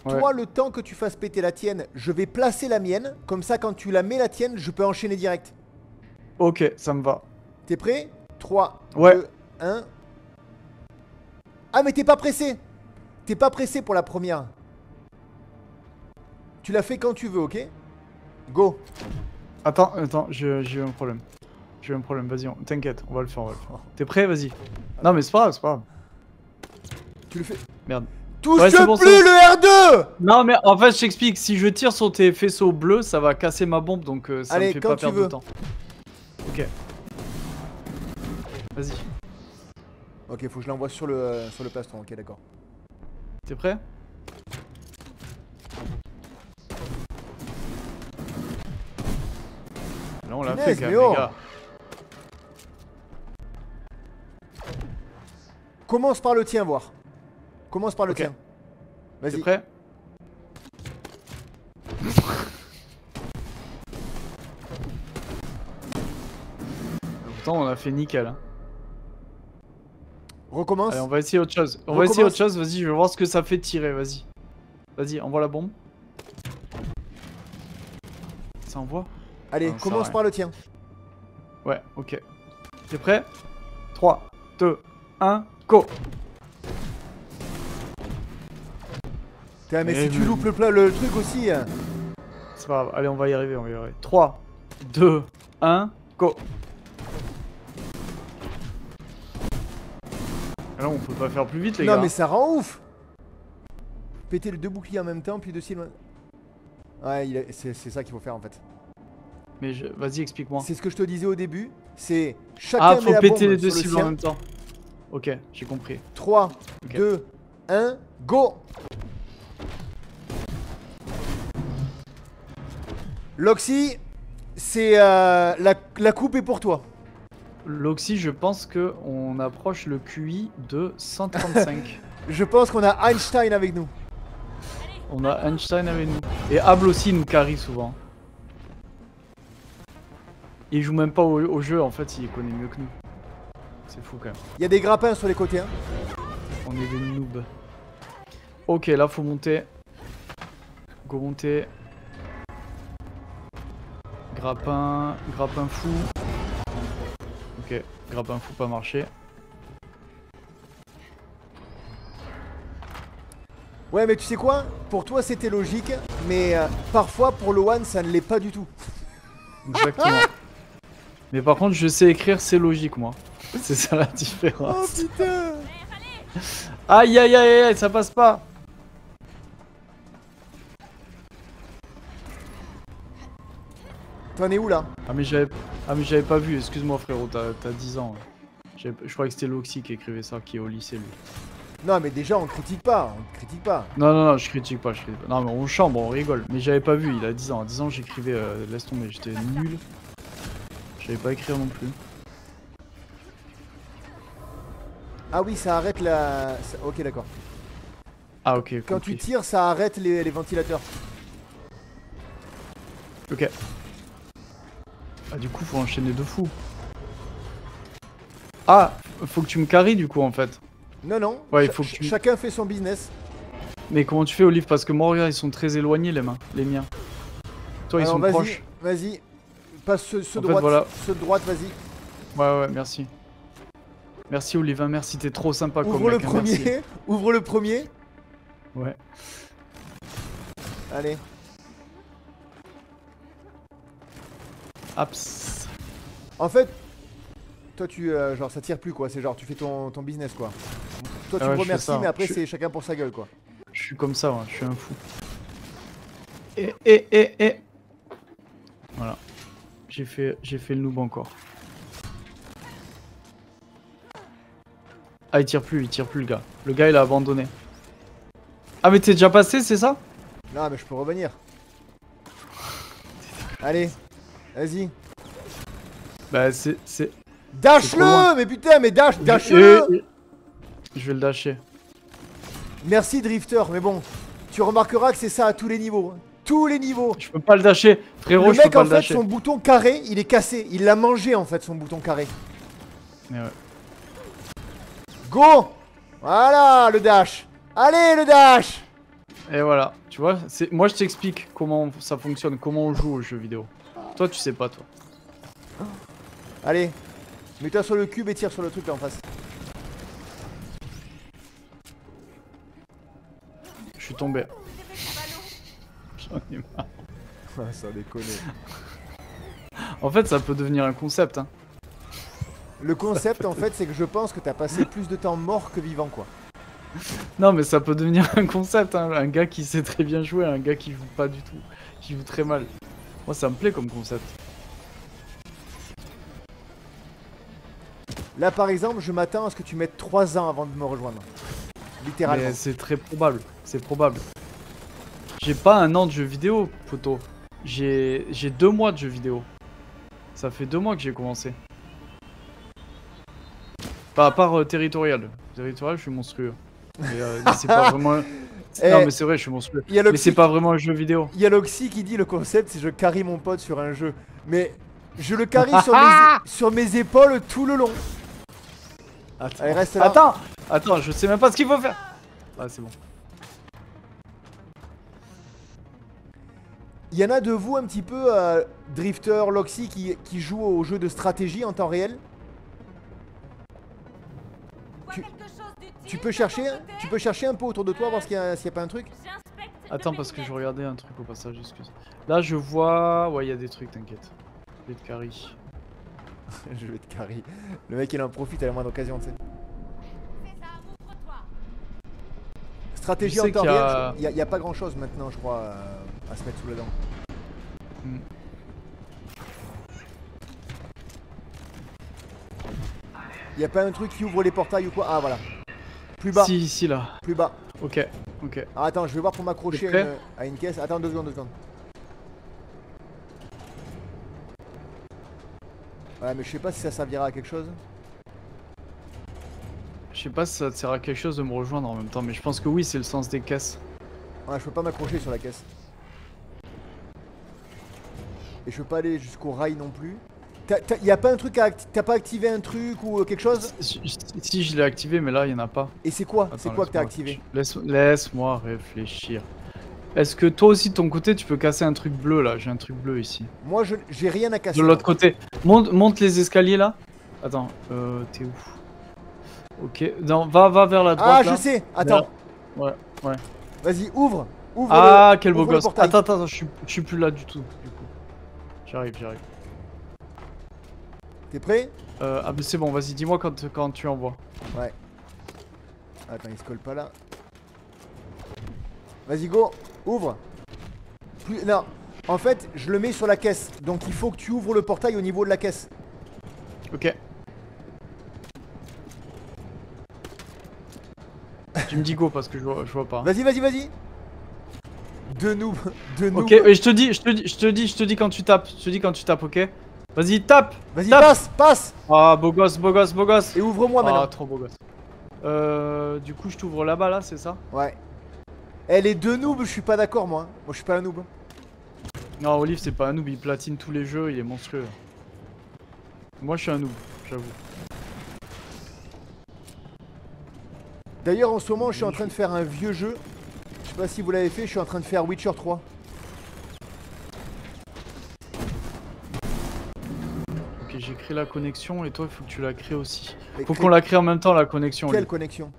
Ouais. Toi, le temps que tu fasses péter la tienne, je vais placer la mienne. Comme ça, quand tu la mets la tienne, je peux enchaîner direct. Ok, ça me va. T'es prêt? 3, Ouais. 2, 1. Ah, mais t'es pas pressé. T'es pas pressé pour la première. Tu la fais quand tu veux, ok? Go. Attends, j'ai eu un problème. J'ai eu un problème, vas-y, t'inquiète, on va le faire. T'es prêt? Vas-y. Non, mais c'est pas grave. Tu le fais. Merde. Touche Ouais, c'est bon, plus c'est bon. le R2. Non, mais en fait, je t'explique. Si je tire sur tes faisceaux bleus, ça va casser ma bombe, donc ça Allez, me fait quand pas tu perdre veux. de temps. Ok. Vas-y. Ok, faut que je l'envoie sur le plastron, ok, d'accord. T'es prêt? Là, on l'a fait Punaise, quand mais même, oh. les gars. Commence par le tien, voir. Commence par le Ok. tien. T'es Vas-y. prêt? Pourtant, on a fait nickel. Hein. Recommence. Allez, on va essayer autre chose. Vas-y, je vais voir ce que ça fait de tirer. Vas-y. Vas-y, envoie la bombe. Ça envoie? Allez, Non, ça commence va. par le tien. Ouais, ok. T'es prêt? 3, 2, 1, go! Putain, mais Eh, si tu mais- loupes le truc aussi. Hein. C'est pas grave, allez, on va y arriver. 3, 2, 1, go! Ah non, on peut pas faire plus vite, les Non, gars. mais ça rend ouf. Péter les deux boucliers en même temps, puis de si loin. Ouais, c'est ça qu'il faut faire en fait. Mais vas-y, explique-moi. C'est ce que je te disais au début. C'est chacun Ah, met faut la péter bombe les deux sur le cibles en sien. même temps. Ok, j'ai compris. 3, Ok. 2, 1, go. Loxy, c'est la coupe est pour toi. L'Oxy, je pense que on approche le QI de 135. Je pense qu'on a Einstein avec nous. On a Einstein avec nous. Et Able aussi nous carry souvent. Il joue même pas au jeu, en fait, il connaît mieux que nous. C'est fou quand même. Il y a des grappins sur les côtés. Hein. On est des noobs. Ok, là faut monter. Go monter. Grappin fou. Ok, grappin fou pas marché. Ouais, mais tu sais quoi? Pour toi, c'était logique, mais parfois pour le one, ça ne l'est pas du tout. Exactement. Mais par contre, je sais écrire, c'est logique, moi. C'est ça la différence. Oh putain! Aïe, ça passe pas. T'en es où là? Ah mais j'avais pas vu, excuse-moi frérot, t'as 10 ans. Je croyais que c'était Loxy qui écrivait ça, qui est au lycée lui. Non, mais déjà, on critique pas. On critique pas. Non, non, non, je critique pas, je critique pas. Non, mais on chambre, on rigole. Mais j'avais pas vu, il a 10 ans. À 10 ans, j'écrivais, laisse tomber, j'étais nul. Je savais pas écrire non plus. Ah oui, ça arrête la... Ok, d'accord. Ah, ok. Quand compris. tu tires, ça arrête les ventilateurs. Ok. Ah, du coup, faut enchaîner de fou. Ah, faut que tu me carries du coup en fait. Non, non. Ouais, il faut que tu... Chacun fait son business. Mais comment tu fais, Olive? Parce que moi, regarde, ils sont très éloignés les mains, les miens. Toi, ils Alors, sont proches. Vas-y. Passe ceux En de fait, droite. voilà. Ceux de droite, vas-y. Ouais, ouais, merci. Merci Olive, hein, merci, t'es trop sympa comme Ouvre le mec, hein, merci. premier. Ouvre le premier. Ouais. Allez. Aps. En fait, toi tu genre ça tire plus quoi, c'est genre tu fais ton business quoi. Toi tu Ah ouais, me je fais remercies ça, mais après je- c'est chacun pour sa gueule quoi. Je suis comme ça, ouais, je suis un fou. Et. Voilà. J'ai fait le noob encore. Ah, il tire plus le gars. Le gars, il a abandonné. Ah, mais t'es déjà passé, c'est ça? Non mais je peux revenir. Allez, vas-y. Bah, c'est... trop Dash-le. loin. Mais putain mais dash-le. Je vais le dasher. Merci Drifter, mais bon, tu remarqueras que c'est ça à tous les niveaux. Tous les niveaux. Je peux pas le dasher. Frérot, Le je peux mec pas en le fait dasher. son bouton carré il est cassé. Il l'a mangé en fait son bouton carré. Mais ouais. Go. Voilà le dash. Allez le dash. Et voilà, tu vois, moi je t'explique comment ça fonctionne, comment on joue aux jeux vidéo. Toi tu sais pas toi. Allez. Mets-toi sur le cube et tire sur le truc là en face. Je suis tombé. J'en ai marre. Ah, ça déconne. En fait ça peut devenir un concept hein. Le concept en fait c'est que je pense que t'as passé plus de temps mort que vivant quoi. Non mais ça peut devenir un concept hein. Un gars qui sait très bien jouer, un gars qui joue pas du tout, qui joue très mal. Moi ça me plaît comme concept. Là par exemple je m'attends à ce que tu mettes 3 ans avant de me rejoindre. Littéralement. Mais c'est très probable, c'est probable. J'ai pas un an de jeux vidéo, poteau. J'ai 2 mois de jeux vidéo. Ça fait 2 mois que j'ai commencé. Pas à part Territorial. Territorial, je suis monstrueux. Mais c'est pas vraiment... Eh, Non mais c'est vrai, je suis monstrueux. Il y a Mais l'Oxy c'est pas vraiment un jeu vidéo. il y a l'Oxy qui dit le concept c'est je carry mon pote sur un jeu. Mais je le carry sur mes épaules tout le long. Attends. Allez reste là. Attends, je sais même pas ce qu'il faut faire. Ah c'est bon. Il y en a de vous un petit peu Drifter, Loxy qui jouent au jeu de stratégie en temps réel. Tu peux chercher un peu autour de toi voir s'il y a pas un truc. Attends parce que je regardais un truc au passage, excuse. Là je vois... Ouais il y a des trucs, t'inquiète. Je vais te carry. Je vais te carry. Le mec il en profite à la moindre occasion tu sais. Stratégie Je en sais temps qu'il y a- réel, il y a pas grand chose maintenant je crois à se mettre sous la dent. Hmm. Il y a pas un truc qui ouvre les portails ou quoi? Ah voilà. Plus bas, Si, ici là. plus bas. Ok. Alors, attends, je vais voir pour m'accrocher T'es prêt à une caisse. Attends 2 secondes. Ouais mais je sais pas si ça servira à quelque chose. Je sais pas si ça te sert à quelque chose de me rejoindre en même temps, mais je pense que oui, c'est le sens des caisses. Ouais je peux pas m'accrocher sur la caisse. Et je peux pas aller jusqu'au rail non plus. Y a pas un truc t'as pas activé un truc ou quelque chose? Si je l'ai activé, mais là il y en a pas. Et c'est quoi? Attends, C'est quoi que t'as laisse-moi activé? Laisse-moi réfléchir. Est-ce que toi aussi de ton côté tu peux casser un truc bleu là? J'ai un truc bleu ici. Moi j'ai rien à casser. De l'autre côté. Monte les escaliers là. Attends, t'es où? Ok, non, va vers la droite. Ah là. je sais. Attends. Ouais. Vas-y ouvre. Ouvre Ah, quel beau ouvre le gosse. portail. Attends, je suis plus là du tout. Du coup. J'arrive. T'es prêt? Ah mais c'est bon, vas-y, dis-moi quand tu envoies. Ouais. Attends, il se colle pas là. Vas-y, go. Ouvre. Non. En fait, je le mets sur la caisse. Donc il faut que tu ouvres le portail au niveau de la caisse. Ok. Tu me dis go parce que je vois pas. Vas-y, vas-y, vas-y. Deux noobs. Ok, et je te dis quand tu tapes. Je te dis quand tu tapes, ok? Vas-y, tape. Vas-y, tape. passe. Ah, beau gosse, beau gosse, beau gosse. Et ouvre-moi Ah, maintenant. trop beau gosse. Du coup, je t'ouvre là-bas, là, c'est ça? Ouais. Eh, les deux noobs, je suis pas d'accord, moi. Moi, je suis pas un noob. Non, Olive, c'est pas un noob, il platine tous les jeux, il est monstrueux. Moi, je suis un noob, j'avoue. D'ailleurs, en ce moment, je suis en train de faire un vieux jeu. Je sais pas si vous l'avez fait, je suis en train de faire Witcher 3. Ok, j'ai créé la connexion et toi, il faut que tu la crées aussi. Mais Faut qu'on la crée en même temps, la connexion. Quelle Olive. connexion?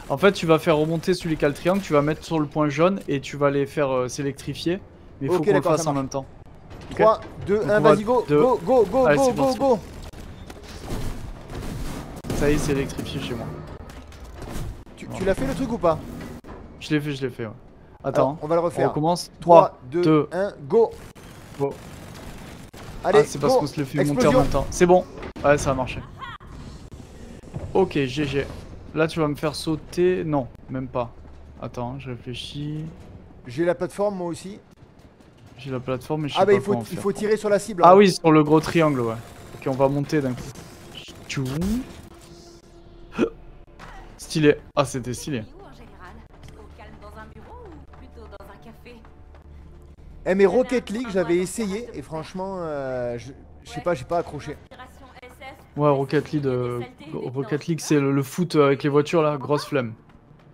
En fait, tu vas faire remonter celui qui a le triangle, tu vas mettre sur le point jaune et tu vas les faire s'électrifier. Mais il faut Ok, qu'on le d'accord, fasse ça en marche. même temps. 3, 2, Donc 1, on va vas-y, go, de- go, go, go, Allez, go, c'est go, parti. go. Ça y est, c'est électrifié chez moi. Tu l'as fait le truc ou pas? Je l'ai fait, ouais. Alors, Attends, on va le on refaire. recommence. 3, 3, 2, 2, 1, go. go. Allez, Ah, c'est parce go. qu'on se le fait monter en Explosion. même temps. C'est bon. Ouais, ça a marché. Ok, GG. Là, tu vas me faire sauter. Non, même pas. Attends, je réfléchis. J'ai la plateforme, moi aussi. J'ai la plateforme, mais je sais Ah bah pas il comment faut faire. tirer sur la cible. Ah hein. oui, sur le gros triangle, ouais. Ok, on va monter d'un coup. Tchoum. Stylé. Ah, c'était stylé. Où en général? Au calme dans un bureau ou plutôt dans un café? Eh mais Rocket League, j'avais essayé et franchement, je sais pas, j'ai pas accroché. Inspiration SF, Ouais, Rocket League, Rocket League, c'est le foot avec les voitures là, grosse flemme.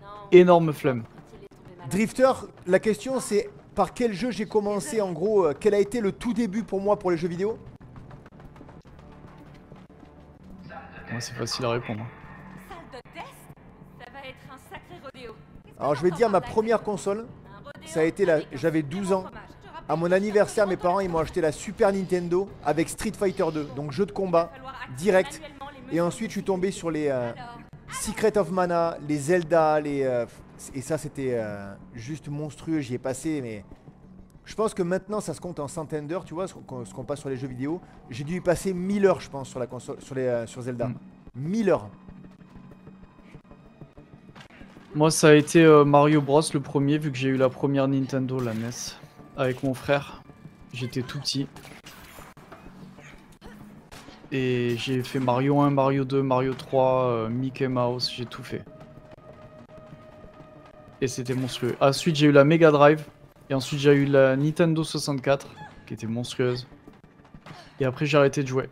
non. Énorme flemme. Quand il est tombé malade. Drifter, la question c'est par quel jeu j'ai commencé en gros, quel a été le tout début pour moi pour les jeux vidéo? Ouais, c'est facile à répondre. Salle de test? Ça va être un sacré rodéo. Alors je vais te dire ma première console, ça a été la, j'avais 12 ans. À mon anniversaire, mes parents ils m'ont acheté la Super Nintendo avec Street Fighter 2, donc jeu de combat direct. Et ensuite je suis tombé sur les Secret of Mana, les Zelda, et ça c'était juste monstrueux, j'y ai passé mais je pense que maintenant ça se compte en centaines d'heures, tu vois, ce qu'on passe sur les jeux vidéo. J'ai dû y passer 1000 heures je pense sur la console, sur Zelda. 1000 heures. Moi, ça a été Mario Bros le premier, vu que j'ai eu la première Nintendo, la NES, avec mon frère. J'étais tout petit. Et j'ai fait Mario 1, Mario 2, Mario 3, Mickey Mouse, j'ai tout fait. Et c'était monstrueux. Ensuite, j'ai eu la Mega Drive. Et ensuite, j'ai eu la Nintendo 64, qui était monstrueuse. Et après, j'ai arrêté de jouer.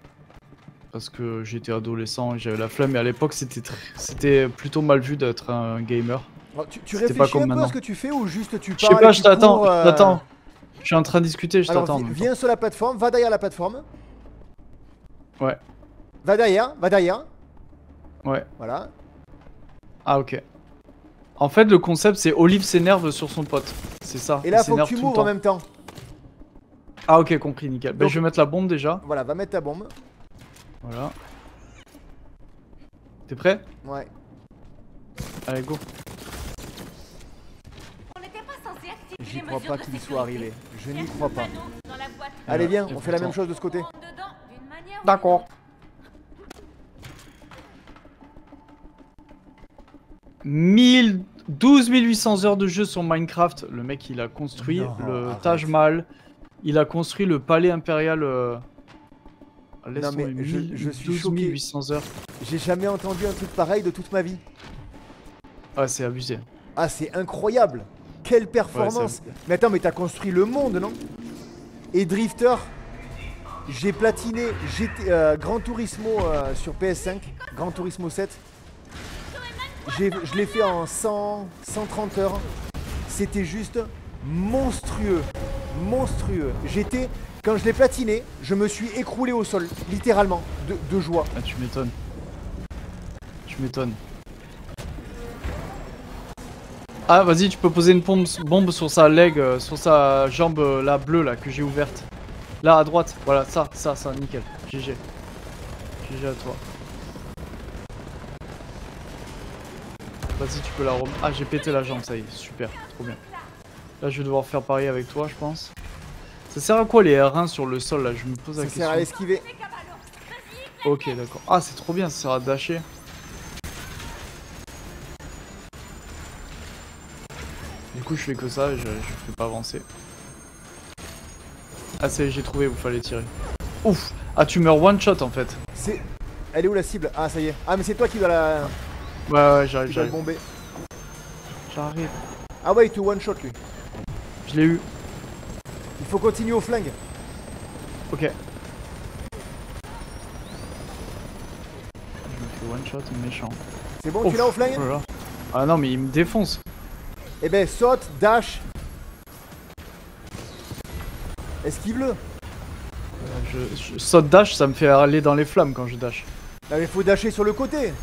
Parce que j'étais adolescent et j'avais la flemme. Et à l'époque, c'était plutôt mal vu d'être un gamer. Alors, tu C'était réfléchis pas comme un peu à maintenant. ce que tu fais ou juste tu Je sais parles pas, et je tu t'attends, cours, je t'attends. Je suis en train de discuter, je Alors t'attends. en même temps. viens sur la plateforme, va derrière la plateforme. Ouais, Va derrière, ouais. voilà. Ah, ok. En fait, le concept, c'est Olive s'énerve sur son pote. C'est ça. Et là il faut que s'énerve tu tout le m'ouvres en temps. même temps. Ah, ok, compris, nickel. Ben, Donc- je vais mettre la bombe déjà. Voilà, va mettre ta bombe. Voilà. T'es prêt? Ouais. Allez, go. On n'était pas censé activer J'y les crois mesures pas de qu'il sécurité. soit arrivé. Je n'y crois pas. Panneau dans la boîte. Allez viens, et on fait la même pourtant. chose de ce côté. Rentre dedans d'une manière ou D'accord. d'une autre. 12 800 heures de jeu sur Minecraft. Le mec, il a construit Non, le arrête. Taj Mahal. Il a construit le palais impérial. Non, mais je suis 12 choqué. 800 heures. J'ai jamais entendu un truc pareil de toute ma vie. Ah, c'est abusé. Ah c'est incroyable. Quelle Ouais, performance. c'est abusé. Mais attends, mais t'as construit le monde, non? Et Drifter, j'ai platiné Gran Turismo sur PS5, Gran Turismo 7. Je l'ai fait en 130 heures. C'était juste monstrueux. Monstrueux. Quand je l'ai platiné, je me suis écroulé au sol, littéralement, de joie. Ah, tu m'étonnes. Tu m'étonnes. Ah, vas-y, tu peux poser une bombe sur sa leg, sur sa jambe là, bleue là, que j'ai ouverte. Là, à droite. Voilà, ça, nickel. GG. GG à toi. Vas-y, tu peux la remettre. Ah, j'ai pété la jambe, ça y est, super, trop bien. Là, je vais devoir faire pareil avec toi, je pense. Ça sert à quoi les R1 sur le sol là? Je me pose la Ça question. sert à esquiver. Ok, d'accord. Ah, c'est trop bien, ça sert à dasher. coup, je fais que ça, je fais pas avancer. Ah, c'est j'ai trouvé où il fallait tirer. Ouf. Ah, tu meurs one shot en fait. C'est... Elle est où la cible? Ah, ça y est. Ah, mais c'est toi qui vas la... Ouais, j'arrive, qui va le j'arrive. bomber. J'arrive. Ah ouais, il te one shot lui. Je l'ai eu. Il faut continuer au flingue. Ok. Je me fais one shot, méchant. C'est bon, tu l'as au flingue? Oh là là. Ah non, mais il me défonce. Eh ben, saute, dash. Esquive-le. Je saute dash, ça me fait aller dans les flammes quand je dash. Non mais faut dasher sur le côté.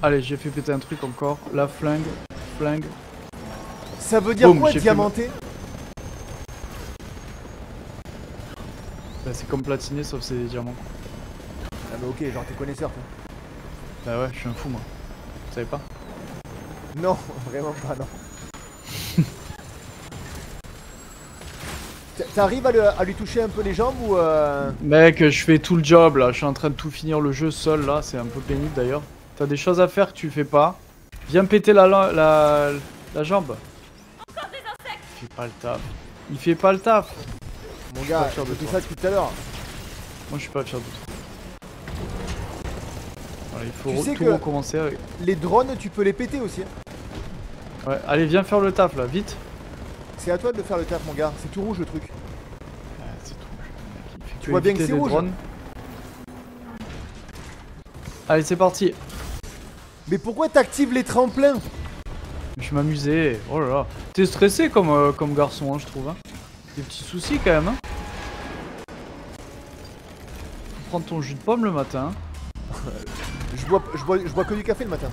Allez, j'ai fait péter un truc encore. La flingue. Flingue. Ça veut dire Boum, quoi j'ai fait diamanté? Bah, c'est comme platiné sauf c'est des diamants. Ah mais ok, genre t'es connaisseur toi. Bah ouais, je suis un fou moi. Vous savez pas? Non, vraiment pas, non. T'arrives à lui toucher un peu les jambes ou Mec, je fais tout le job là. Je suis en train de tout finir le jeu seul là. C'est un peu pénible d'ailleurs. T'as des choses à faire que tu fais pas. Viens péter la jambe. Il fait pas le taf. Il fait pas le taf. Mon gars, pas sûr de je fais toi. ça depuis tout à l'heure. Moi je suis pas fier de toi. Voilà, il faut Tu sais tout que- recommencer avec. Les drones, tu peux les péter aussi. Hein. Ouais, allez, viens faire le taf là, vite. C'est à toi de le faire le taf mon gars, c'est tout rouge le truc. C'est tout. Tu vois bien que c'est rouge. Allez, c'est parti. Mais pourquoi t'actives les tremplins? Je m'amusais. Oh là là. T'es stressé comme garçon, hein, je trouve. Hein. Des petits soucis quand même. Hein. Faut prendre ton jus de pomme le matin. Je bois que du café le matin.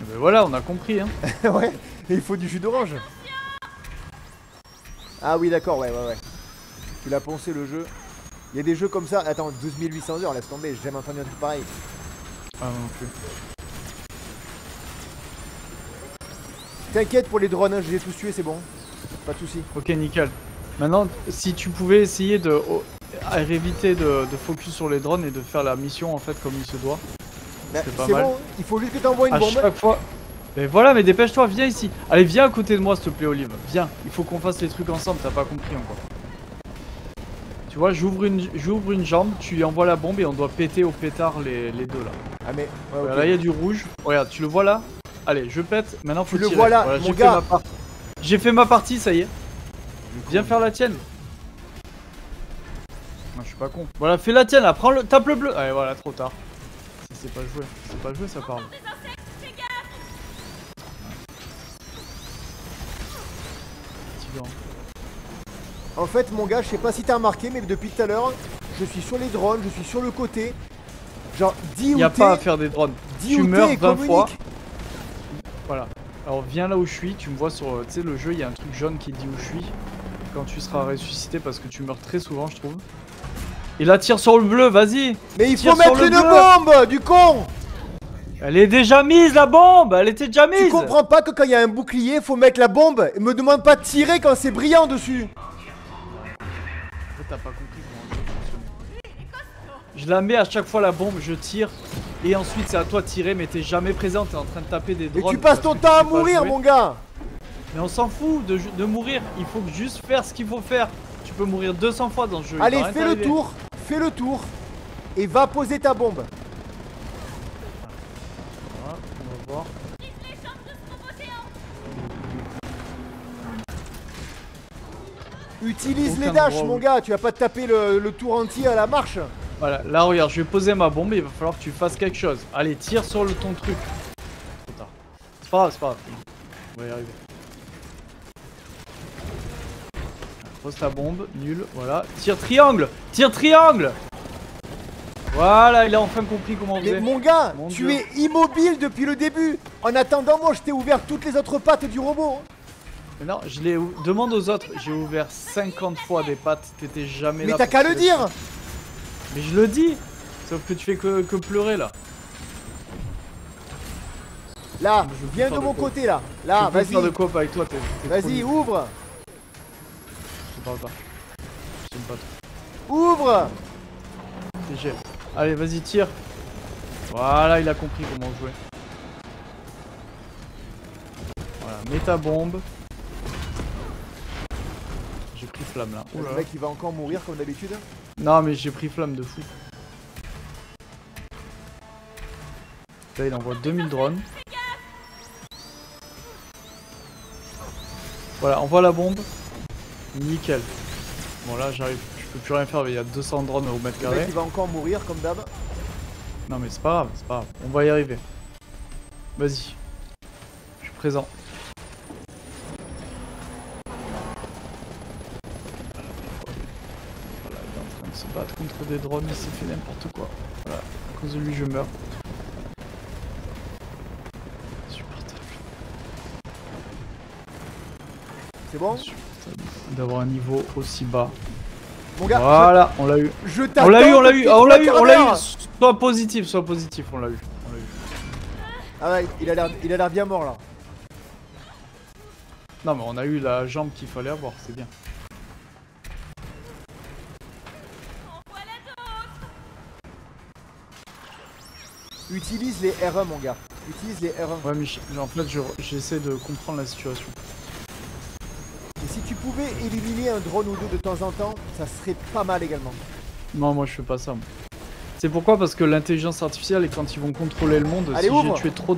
Et ben voilà, on a compris. Hein. Ouais, et il faut du jus d'orange. Ah oui d'accord, ouais. Tu l'as poncé le jeu. Il y a des jeux comme ça. Attends, 12 800 heures, laisse tomber, j'ai jamais entendu un truc pareil. Ah non plus. T'inquiète pour les drones, hein, je les ai tous tués, c'est bon. Pas de soucis. Ok, nickel. Maintenant, si tu pouvais essayer de éviter de focus sur les drones et de faire la mission en fait comme il se doit. Bah, C'est pas c'est mal. bon, il faut juste que t'envoies une À bombe. chaque fois. Mais voilà, mais dépêche-toi, viens ici. Allez, viens à côté de moi, s'il te plaît, Olive. Viens, il faut qu'on fasse les trucs ensemble, t'as pas compris encore. Tu vois, j'ouvre une jambe, tu lui envoies la bombe et on doit péter au pétard les deux là. Ah mais, ouais, Voilà, ok. là, il y a du rouge. Regarde, tu le vois là? Allez, je pète. Maintenant, faut Tu le tirer. vois là, Voilà, mon j'ai gars. J'ai fait ma partie, ça y est. Viens faire la tienne. Non, je suis pas con. Voilà, fais la tienne là, prends le. Tape le bleu. Allez, voilà, trop tard. Ça, c'est pas joué. C'est pas joué, ça parle. Fatigant. En fait, mon gars, je sais pas si t'as remarqué, mais depuis tout à l'heure, je suis sur les drones, je suis sur le côté. Genre, dis où Y a t'es. pas à faire des drones. Dis Tu où meurs t'es et 20 fois. communique. Voilà. Alors viens là où je suis, tu me vois sur, tu sais le jeu, il y a un truc jaune qui dit où je suis. Quand tu seras ressuscité parce que tu meurs très souvent je trouve. Et là tire sur le bleu, vas-y. Mais il Tire faut sur mettre le une bleu. bombe, du con. Elle est déjà mise la bombe, elle était déjà mise. Tu comprends pas que quand il y a un bouclier, faut mettre la bombe. Et me demande pas de tirer quand c'est brillant dessus. En fait t'as pas compris comment le jeu fonctionne. Je la mets à chaque fois la bombe, je tire. Et ensuite c'est à toi de tirer mais t'es jamais présent, t'es en train de taper des Et drones. tu passes ton parce que temps tu à sais pas mourir, jouer. mon gars. Mais on s'en fout de mourir, il faut juste faire ce qu'il faut faire. Tu peux mourir 200 fois dans ce jeu. il Allez, va rien fais le t'arriver. tour. Fais le tour. Et va poser ta bombe. Voilà, on va voir. Utilise Aucun les dashs, endroit mon où- gars. Tu vas pas te taper le tour entier à la marche. Voilà, là regarde, je vais poser ma bombe et il va falloir que tu fasses quelque chose. Allez, tire sur ton truc. Trop tard. C'est pas grave, c'est pas grave. On va y arriver. Pose ta bombe, nul, voilà. Tire triangle. Tire triangle. Voilà, il a enfin compris comment on Mais faisait. mon gars, Mon tu Dieu. es immobile depuis le début. En attendant, moi, je t'ai ouvert toutes les autres pattes du robot. Mais non, demande aux autres, j'ai ouvert 50 fois des pattes, t'étais jamais Mais là. t'as pour qu'à le tirer. dire. Mais je le dis. Sauf que tu fais que pleurer là. Là, Je veux viens faire de de mon coop. côté, là. Je Là, peux faire de vas-y. coop avec toi, t'es trop Vas-y, nul. ouvre. Je te parle pas. Je t'aime pas trop. Ouvre. TG. Allez, vas-y, tire. Voilà, il a compris comment jouer. Voilà, mets ta bombe. J'ai pris flamme là. Le mec il va encore mourir comme d'habitude. Non mais j'ai pris flamme de fou. Là il envoie 2000 drones. Voilà, envoie la bombe. Nickel. Bon là j'arrive, je peux plus rien faire, mais il y a 200 drones au mètre Le carré. mec il va encore mourir comme d'hab. Non mais c'est pas grave, c'est pas grave. On va y arriver. Vas-y. Je suis présent. Voilà, il est en train de se battre contre des drones, il s'est fait n'importe quoi. Voilà, à cause de lui je meurs. Insupportable. C'est bon? Insupportable d'avoir un niveau aussi bas. Mon gars, Voilà, on l'a eu. je On l'a eu, on l'a eu, depuis on l'a eu, trois on l'a eu. quarts Sois positif, on l'a eu. On l'a eu. Ah ouais, il a l'air bien mort là. Non mais on a eu la jambe qu'il fallait avoir, c'est bien. Utilise les R1 mon gars. Utilise les R1. Ouais mais en fait j'essaie de comprendre la situation. Et si tu pouvais éliminer un drone ou deux de temps en temps, ça serait pas mal également. Non moi je fais pas ça. Moi. C'est pourquoi? Parce que l'intelligence artificielle et quand ils vont contrôler le monde, allez, si ouvre. j'ai tué trop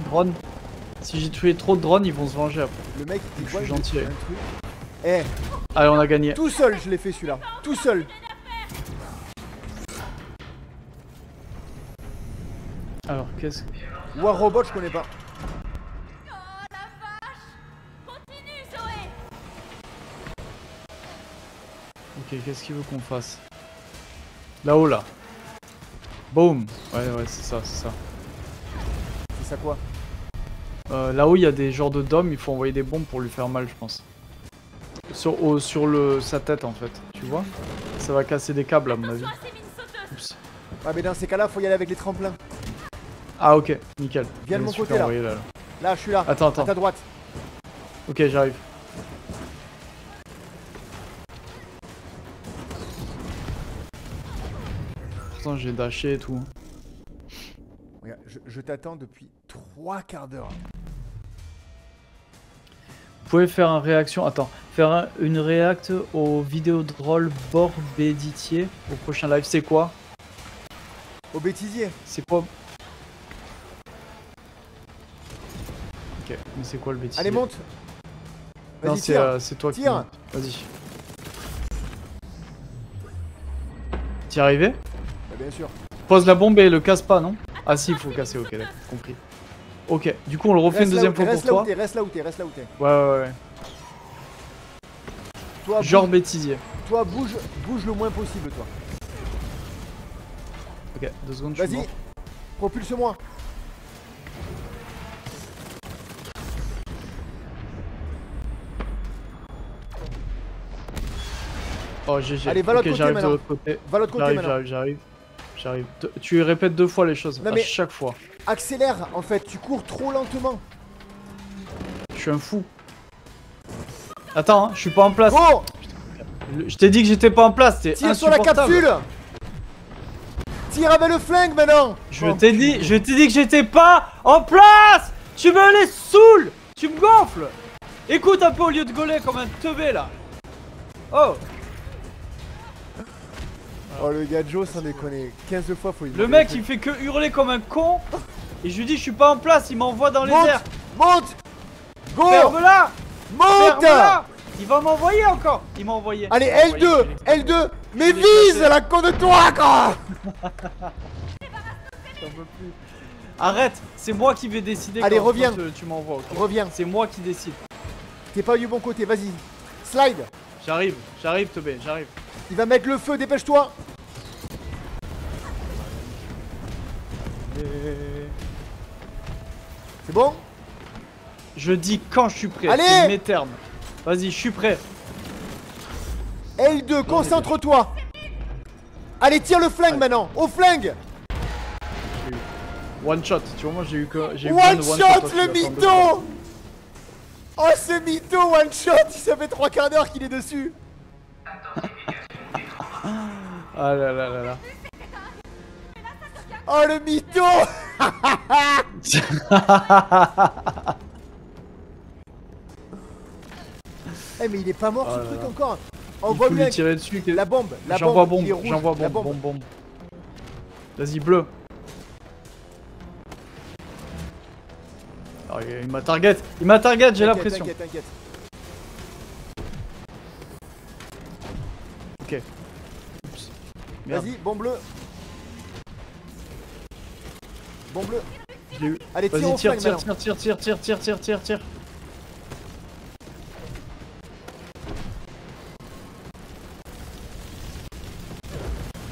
de drones, ils vont se venger après. Le mec il Je voit suis il gentil. fait un truc. Eh, Allez on a gagné. tout seul je l'ai fait celui-là. Tout seul. Alors qu'est-ce que... War Robot je connais pas. Oh la vache! Continue, Zoé! Ok, qu'est-ce qu'il veut qu'on fasse? Là-haut là. Boom. Ouais c'est ça, c'est ça. C'est ça quoi? Là-haut il y a des genres de dômes, il faut envoyer des bombes pour lui faire mal je pense. Sur sa tête en fait, tu vois? Ça va casser des câbles à mon avis. Attention à ces mines sauteuses! Oups. Ouais mais dans ces cas là faut y aller avec les tremplins. Ah ok, nickel. Viens de Allez, mon super côté, là. envoyé, là. Là je suis là. Attends. À ta droite. Ok j'arrive. Pourtant j'ai dashé et tout. Regarde, je t'attends depuis 3 quarts d'heure. Vous pouvez faire une réaction, une react aux vidéos drôles Borbéditier au prochain live, c'est quoi? Au bêtisier. C'est quoi? Ok, mais c'est quoi le bêtisier? Allez monte. Non Vas-y tire. c'est toi qui Tire. monte. Vas-y. T'y es arrivé? Bah, bien sûr. Pose la bombe et le casse pas, non? Ah si, il faut casser, ok, d'accord, compris. Ok, du coup on le refait une deuxième fois pour toi. Reste là où t'es. Ouais. Toi, Genre bouge, bêtisier. toi bouge le moins possible toi. Ok, 2 secondes, je suis Vas-y. mort. Propulse-moi. Oh GG. Allez, va l'autre côté j'arrive de maintenant. l'autre côté. Va l'autre côté maintenant. J'arrive. Tu répètes 2 fois les choses, Non, à mais- chaque fois. Accélère en fait, tu cours trop lentement. Je suis un fou. Attends, hein, je suis pas en place. Go. Je t'ai dit que j'étais pas en place, c'est Tire sur la insupportable. capsule. Tire avec le flingue maintenant. Je t'ai dit que j'étais pas en place. Tu me les saoules. Tu me gonfles. Écoute un peu au lieu de gauler comme un teubé là. Oh. Oh le gars Joe sans déconner. 15 fois faut lui Le demander mec des il trucs. fait que hurler comme un con. Et je lui dis je suis pas en place, il m'envoie dans les Monte. airs. Monte. Go. Ferme-la. Monte. Ferme-la. Il va m'envoyer encore. Il m'a envoyé. Allez Il m'a envoyé, L2. je l'ai L2. Mais l'ai vise cassé. la con de toi quoi. J'en peux plus. Arrête, c'est moi qui vais décider. Allez, quand reviens. tu m'envoies. ok Reviens. C'est moi qui décide. T'es pas du bon côté, vas-y. Slide. J'arrive, Tobé, j'arrive. Il va mettre le feu, dépêche-toi. C'est bon? Je dis quand je suis prêt. Allez. C'est mes termes. Vas-y, je suis prêt. L2, concentre-toi. Allez, tire le flingue maintenant. Au flingue. One shot. Tu vois, moi j'ai eu que. J'ai eu plein One de shot, one le mytho. Oh, ce mytho, one shot. Ça fait 3 quarts d'heure qu'il est dessus. Ah là là là là. Oh, le mytho. Eh mais il est pas mort Oh ce là truc là. encore. Il faut Envoie-lui lui tirer dessus. la bombe, J'envoie il bombe, est rouge, j'envoie la bombe, bombe. bombe. Vas-y, bleu. Oh, il m'a target, j'ai l'impression. T'inquiète. Ok. Oups. Merde, Vas-y, bombe bleue. Bombe bleue. je l'ai eu. Allez, tire Vas-y, au tire, flingue tire, maintenant. tire.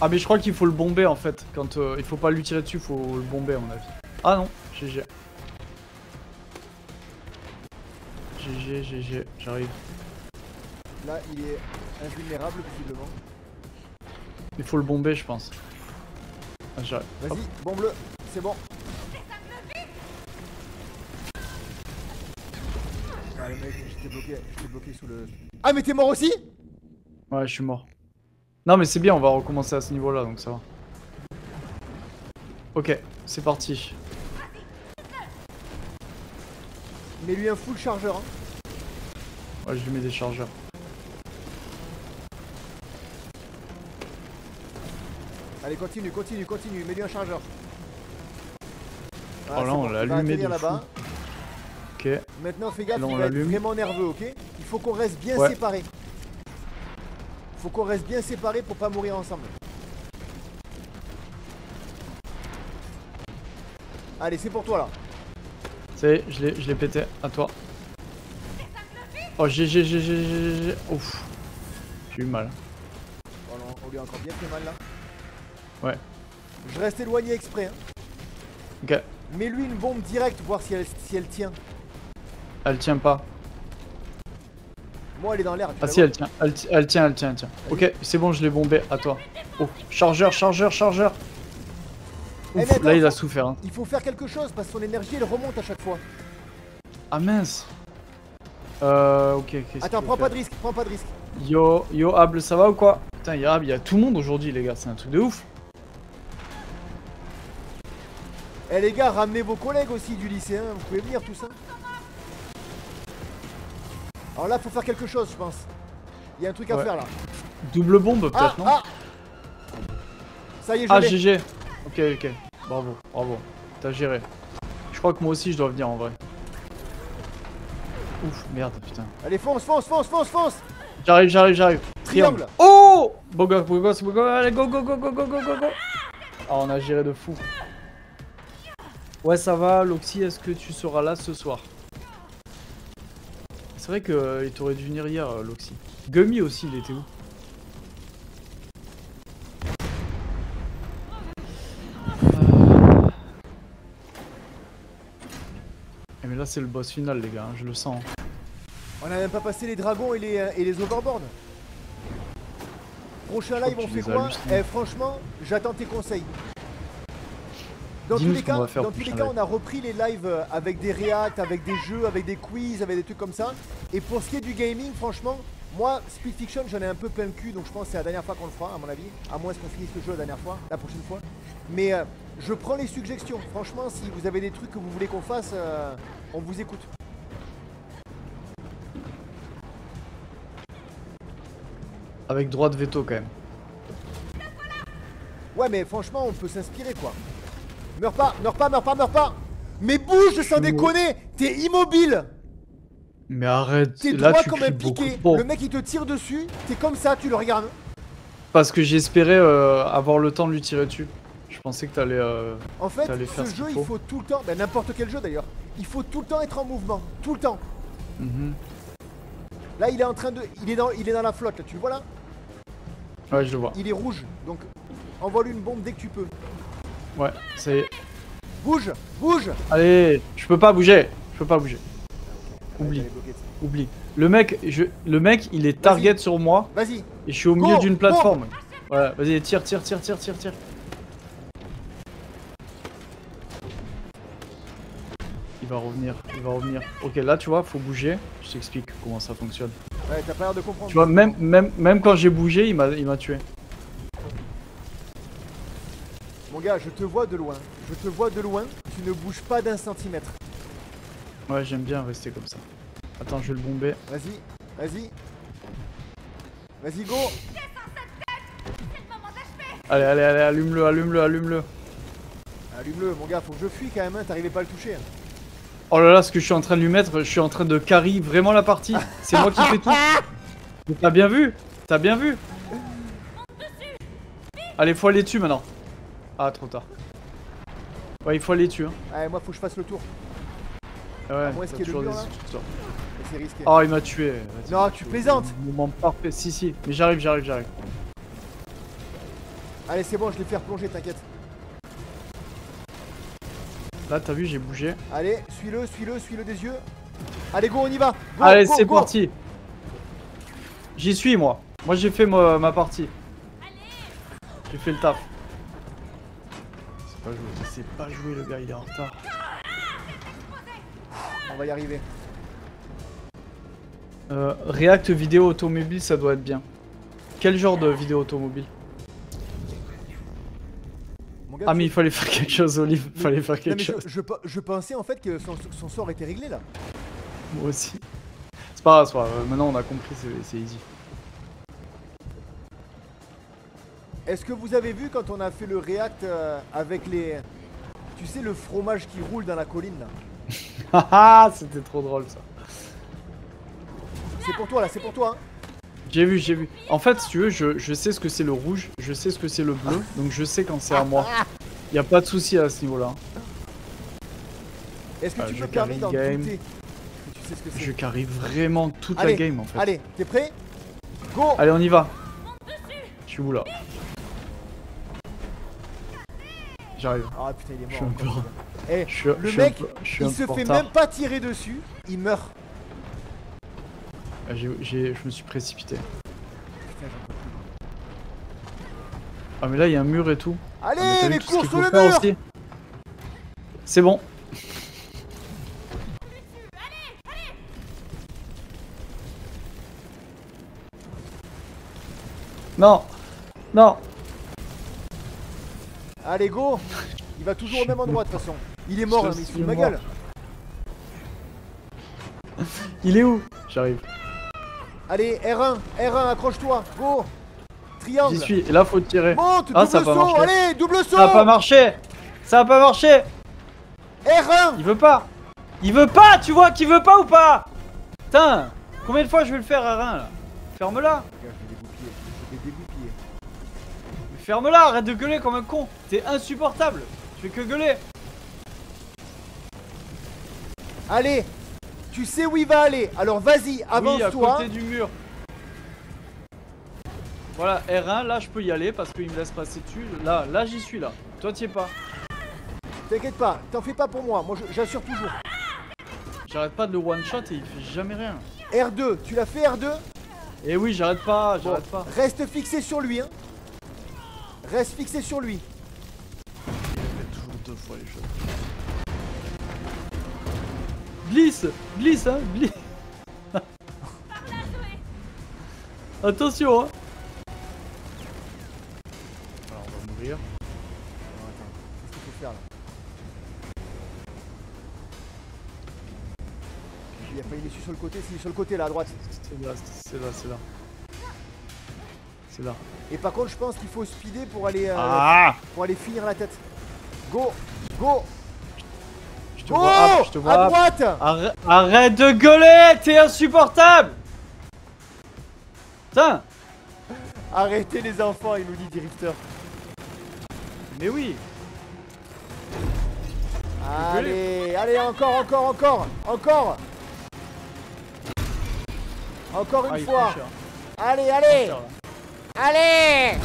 Ah mais je crois qu'il faut le bomber en fait. Quand il faut pas lui tirer dessus, il faut le bomber à mon avis. Ah non, GG. GG, j'arrive. Là, il est invulnérable visiblement. Il faut le bomber je pense. Ah, j'arrive. Hop. Vas-y, bombe bleue, c'est bon. Ah le mec, j'étais bloqué sous le... Ah mais t'es mort aussi? Ouais, je suis mort. Non mais c'est bien, on va recommencer à ce niveau-là, donc ça va. Ok, c'est parti. Mets lui un full chargeur. Hein. Ouais, je lui mets des chargeurs. Allez, continue, mets lui un chargeur. Oh là, c'est on bon, l'a il va allumé atterrir de fou. là-bas. Ok. Maintenant, fais gaffe, Là, on il va être l'allume. vraiment nerveux, ok? Il faut qu'on reste bien Ouais. séparés. Faut qu'on reste bien séparés pour pas mourir ensemble. Allez, c'est pour toi là. C'est, je l'ai pété. À toi. Oh, GG. Ouf. J'ai eu mal. Oh non, on lui a encore bien fait mal là. Ouais. Je reste éloigné exprès. Hein. Ok. Mets-lui une bombe directe, voir si elle tient. Elle tient pas. Moi, elle est dans l'air. tu Ah la si, vois elle tient. Ok, c'est bon, je l'ai bombé. À toi. Oh, chargeur. Eh, mais Ouf, attends, là il a souffert. Hein. Il faut faire quelque chose parce que son énergie elle remonte à chaque fois. Ah mince. Ok. Qu'est-ce Attends, qu'il prends faut pas faire de risque, prends pas de risque. Yo, Able, ça va ou quoi? Putain, il y a tout le monde aujourd'hui, les gars. C'est un truc de ouf. Eh les gars, ramenez vos collègues aussi du lycée, hein. Vous pouvez venir tous. Hein. Alors là, faut faire quelque chose, je pense. Il y a un truc à Ouais. faire là. Double bombe, peut-être, non? Ça y est, je Ah, l'ai. GG. Ok. Bravo. T'as géré. Je crois que moi aussi je dois venir en vrai. Ouf, merde, putain. Allez, fonce. J'arrive. Triangle. Oh! Beau gosse, allez, go. Ah, on a géré de fou. Ouais, ça va, Loxy, est-ce que tu seras là ce soir? C'est vrai que il t'aurait dû venir hier, Loxy. Gummy aussi, il était où? Mais là c'est le boss final les gars, hein, je le sens. On a même pas passé les dragons et les overboards. Prochain crois live, que on tu fait les as quoi? hallucinés. Eh, franchement, j'attends tes conseils. Dans tous Dis-nous les ce qu'on cas, va faire au prochain live. on a repris les lives avec des reacts, avec des jeux, avec des quiz, avec des trucs comme ça. Et pour ce qui est du gaming, franchement, moi, Speed Fiction, j'en ai un peu plein le cul, donc je pense que c'est la dernière fois qu'on le fera, à mon avis. À moins qu'on finisse le jeu la prochaine fois. Mais je prends les suggestions. Franchement, si vous avez des trucs que vous voulez qu'on fasse, on vous écoute. Avec droit de veto quand même. Ouais, mais franchement, on peut s'inspirer, quoi. Meurs pas. Mais bouge, sans déconner. T'es immobile. Mais arrête, T'es là droit tu comme cries un beaucoup piqué. trop. Le mec, il te tire dessus. T'es comme ça, tu le regardes. Parce que j'espérais avoir le temps de lui tirer dessus. Je pensais que t'allais... En fait, t'allais faire ce ce jeu, qu'il il faut. faut tout le temps, ben, n'importe quel jeu d'ailleurs, il faut tout le temps être en mouvement. Tout le temps. Mhm. Là, il est en train de... Il est dans la flotte, là. Tu le vois là? Ouais, je le vois. Il est rouge. Donc, envoie-lui une bombe dès que tu peux. Ouais, ça y est. Bouge. Allez, je peux pas bouger. Oublie, Ouais, bloqué. oublie. Le mec, il est target sur moi Vas-y. et je suis au milieu d'une plateforme. Voilà, vas-y, tire. Il va revenir. Ok, là, tu vois, faut bouger. Je t'explique comment ça fonctionne. Ouais, t'as pas l'air de comprendre. Tu vois, même quand j'ai bougé, il m'a tué. Mon gars, je te vois de loin. Je te vois de loin. Tu ne bouges pas d'un centimètre. Ouais, j'aime bien rester comme ça. Attends, je vais le bomber. Vas-y, vas-y. Vas-y, go. Allez, allez, allez, allume-le, allume-le, allume-le. Allume-le, mon gars, faut que je fuis quand même, hein. T'arrivais pas à le toucher. Oh là là, ce que je suis en train de lui mettre, je suis en train de carry vraiment la partie. C'est moi qui fais tout. Mais t'as bien vu? T'as bien vu? Allez, faut aller dessus maintenant. Ah, trop tard. Ouais, il faut aller dessus. Hein. Allez, moi, faut que je fasse le tour. Ouais, moins, est-ce t'as qu'il y a le toujours mur, des là histoires. Mais c'est risqué. Oh, il m'a tué. Vas-y. Non, tu plaisantes. Moment parfait. Si, si. Mais j'arrive, j'arrive, j'arrive. Allez, c'est bon, je l'ai fait replonger, t'inquiète. Là, t'as vu, j'ai bougé. Allez, suis-le, suis-le, suis-le des yeux. Allez, go, on y va. Go, Allez, go, c'est go. parti. J'y suis, moi. Moi, j'ai fait ma partie. J'ai fait le taf. C'est pas joué. C'est pas joué, le gars, il est en retard. On va y arriver. React vidéo automobile, ça doit être bien. Quel genre de vidéo automobile? Mon gars, Ah, mais il fallait faire quelque chose, Olive. Il fallait faire non, quelque mais chose. je pensais en fait que son sort était réglé là. Moi aussi. C'est pas grave, c'est pas grave. Maintenant, on a compris, c'est easy. Est-ce que vous avez vu quand on a fait le react avec les... Tu sais, le fromage qui roule dans la colline là? Haha, c'était trop drôle ça. C'est pour toi là, c'est pour toi. Hein. J'ai vu, j'ai vu. En fait, si tu veux, je sais ce que c'est le rouge, je sais ce que c'est le bleu, donc je sais quand c'est à moi. Y a pas de souci à ce niveau-là. Est-ce que tu je me permets d'en carry game. douter que tu sais ce que c'est? Je carry vraiment toute Allez, la game en fait. Allez, t'es prêt? Go. Allez, on y va. Je suis où là? J'arrive. Ah putain, il est Je suis mort. un peu- encore. Eh, Je suis- le je suis mec, un peu- je suis un il se peu en fait retard. même pas tirer dessus, il meurt. Ah, je me suis précipité. Putain, j'en peux plus. Ah mais là il y a un mur et tout. Allez, Ah, mais t'as vu les tout ce qu'il courses faut sur le faire mur. aussi. C'est bon. Non. Non. Allez, go. Il va toujours au même endroit de toute façon. Il est mort, Je hein, mais il se fout suis de ma mort. gueule. Il est où? J'arrive. Allez, R1, R1, accroche-toi. Go. Triangle. J'y suis. Et là faut tirer. Monte, Ah, double ça a pas saut. marché. Allez, double saut. Ça a pas marché. Ça a pas marché. R1. Il veut pas. Il veut pas. Tu vois qu'il veut pas ou pas? Putain. Combien de fois je vais le faire à Rhin là? Ferme-la. Regarde, je vais dégoupiller. Je vais dégoupiller. Ferme-la. Arrête de gueuler comme un con. T'es insupportable. Tu fais que gueuler. Allez, tu sais où il va aller. Alors vas-y, Oui, à avance-toi. côté du mur. Voilà, R1, là je peux y aller parce qu'il me laisse passer dessus. Là j'y suis là. Toi t'y es pas. T'inquiète pas, t'en fais pas pour moi. Moi, j'assure toujours. J'arrête pas de le one shot et il fait jamais rien. R2, tu l'as fait R2? Et oui, j'arrête pas, Bon, j'arrête pas. reste fixé sur lui, hein. Reste fixé sur lui. Il fait toujours deux fois les choses. Glisse, glisse, hein, glisse. Attention, hein. Alors on va mourir. Non, attends, qu'est-ce qu'il faut faire là? Il a pas une issue sur le côté, c'est sur le côté là à droite. C'est là, c'est là, c'est là. C'est là. Et par contre, je pense qu'il faut speeder pour aller finir la tête. Go, go, Je te go, vois up, je te vois à up. droite. Arrête de gueuler, t'es insupportable. Putain. Arrêtez les enfants, il nous dit directeur. Mais oui. Allez, allez, encore, encore, encore, encore. Encore Ah, une il fois. prend cher. Allez, allez, Cher, là. allez. Ah,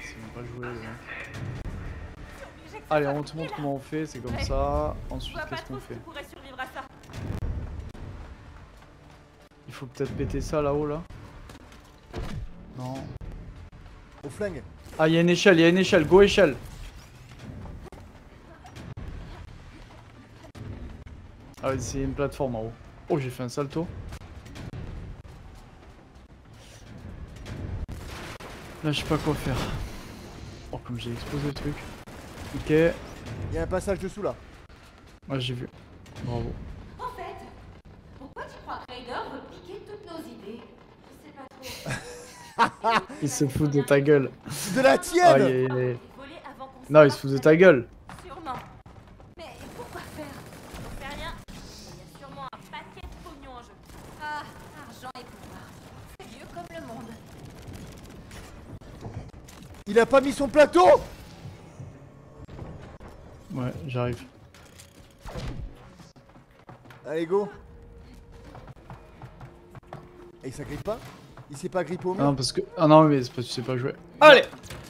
c'est même pas joué, le mec. Allez, on te montre comment on fait, c'est comme ça. Je Ensuite, vois pas qu'est-ce trop qu'on qui fait? pourrait survivre à ça. Il faut peut-être péter ça là-haut, là. Non. Au flingue. Ah, il y a une échelle, il y a une échelle. Go échelle. Ah, c'est une plateforme en haut. Oh, j'ai fait un salto. Là, je sais pas quoi faire. Oh, comme j'ai explosé le truc. Ok. Il y a un passage dessous là. Moi, j'ai vu. Bravo. En fait, pourquoi tu crois que Raider veut piquer toutes nos idées? Je sais pas trop. Il se fout de ta gueule. De la tienne. Aïe, aïe, aïe. Voler avant qu'on Non, se il se fout de fasse ta gueule. Sûrement. Mais pourquoi faire? On fait rien. Il y a sûrement un paquet de pognon en jeu. Ah, argent et pouvoir. C'est vieux comme le monde. Il a pas mis son plateau. Ouais, j'arrive. Allez, go. Et il s'agrippe pas? Il s'est pas grippé au Ah mur? non, parce que. Ah non, mais c'est parce que tu sais pas jouer. Allez!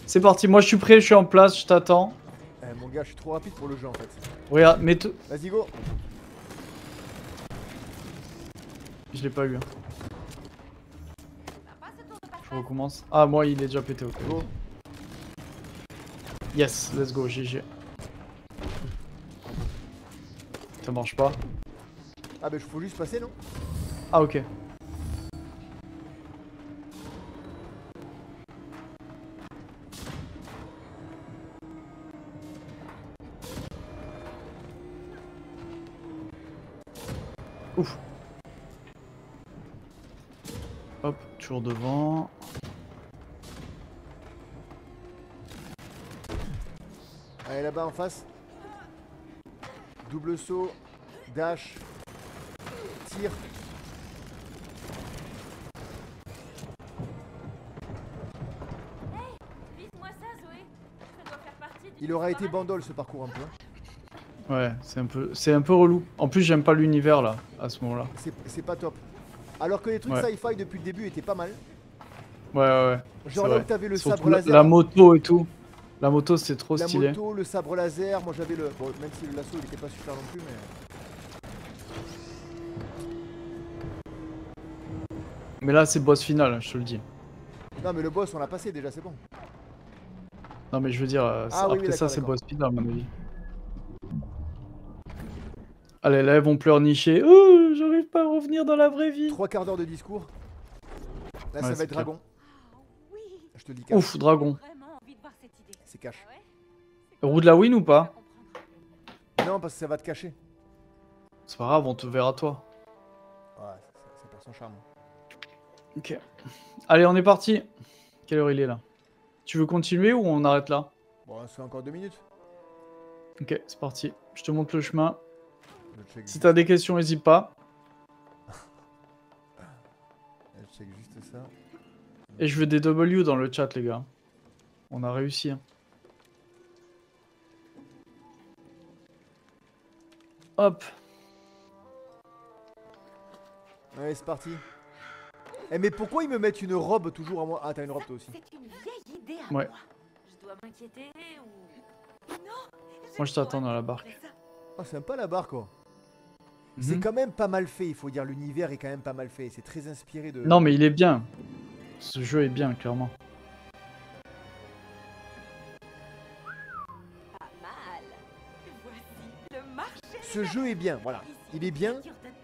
C'est parti, moi je suis prêt, je suis en place, je t'attends. Eh, mon gars, je suis trop rapide pour le jeu en fait. Regarde, mets tout. Vas-y, go. Je l'ai pas eu. Hein. Je recommence. Ah, moi il est déjà pété, ok. Go. Yes, let's go, GG. Ça marche pas. Ah, bah, faut juste passer, non? Ah, ok. Ouf. Hop, toujours devant. Allez, là-bas en face. Double saut. Dash. Tir. Vise-moi ça, Zoé. Ça doit faire partie du. Il aura été bandole ce parcours un peu. Ouais, c'est un peu relou. En plus, j'aime pas l'univers là, à ce moment-là. C'est pas top. Alors que les trucs Ouais. sci-fi depuis le début étaient pas mal. Ouais, ouais, ouais. Genre c'est là vrai. où t'avais le Surtout sabre la, laser. la moto et tout. La moto, c'est trop La stylé. moto, le sabre laser. Moi j'avais le. Bon, même si le lasso il était pas super non plus, mais. Mais là, c'est boss final, je te le dis. Non, mais le boss on l'a passé déjà, c'est bon. Non, mais je veux dire, Ah oui, oui, après ça, d'accord, c'est d'accord. boss final, à mon avis. Allez, là, elles vont pleurnicher. Oh, j'arrive pas à revenir dans la vraie vie. 3 quarts d'heure de discours. Là Ouais, ça va c'est être clair. dragon. Oui, Je te le dis cash. Ouf, dragon. vraiment envie de voir cette idée. C'est cash. Roue de la win ou pas? Non, parce que ça va te cacher. C'est pas grave, on te verra toi. Ouais, ça perd son charme. Ok. Allez, on est parti. Quelle heure il est là? Tu veux continuer ou on arrête là? Bon, c'est encore 2 minutes. Ok, c'est parti. Je te montre le chemin. Je check, Si juste... t'as des questions, n'hésite pas. je check juste ça. Et je veux des W dans le chat, les gars. On a réussi. Hein. Hop. Ouais, c'est parti. Eh, mais pourquoi ils me mettent une robe toujours à moi? Ah, t'as une robe toi aussi. C'est une vieille idée à Ouais. moi. Je dois m'inquiéter ou. Moi, je t'attends dans la barque. Oh, sympa la barre quoi. Mhm. C'est quand même pas mal fait, il faut dire. L'univers est quand même pas mal fait. C'est très inspiré de. Non, mais il est bien. Ce jeu est bien, clairement. Pas mal. Voici le marché. Ce jeu est bien, voilà. Il est bien.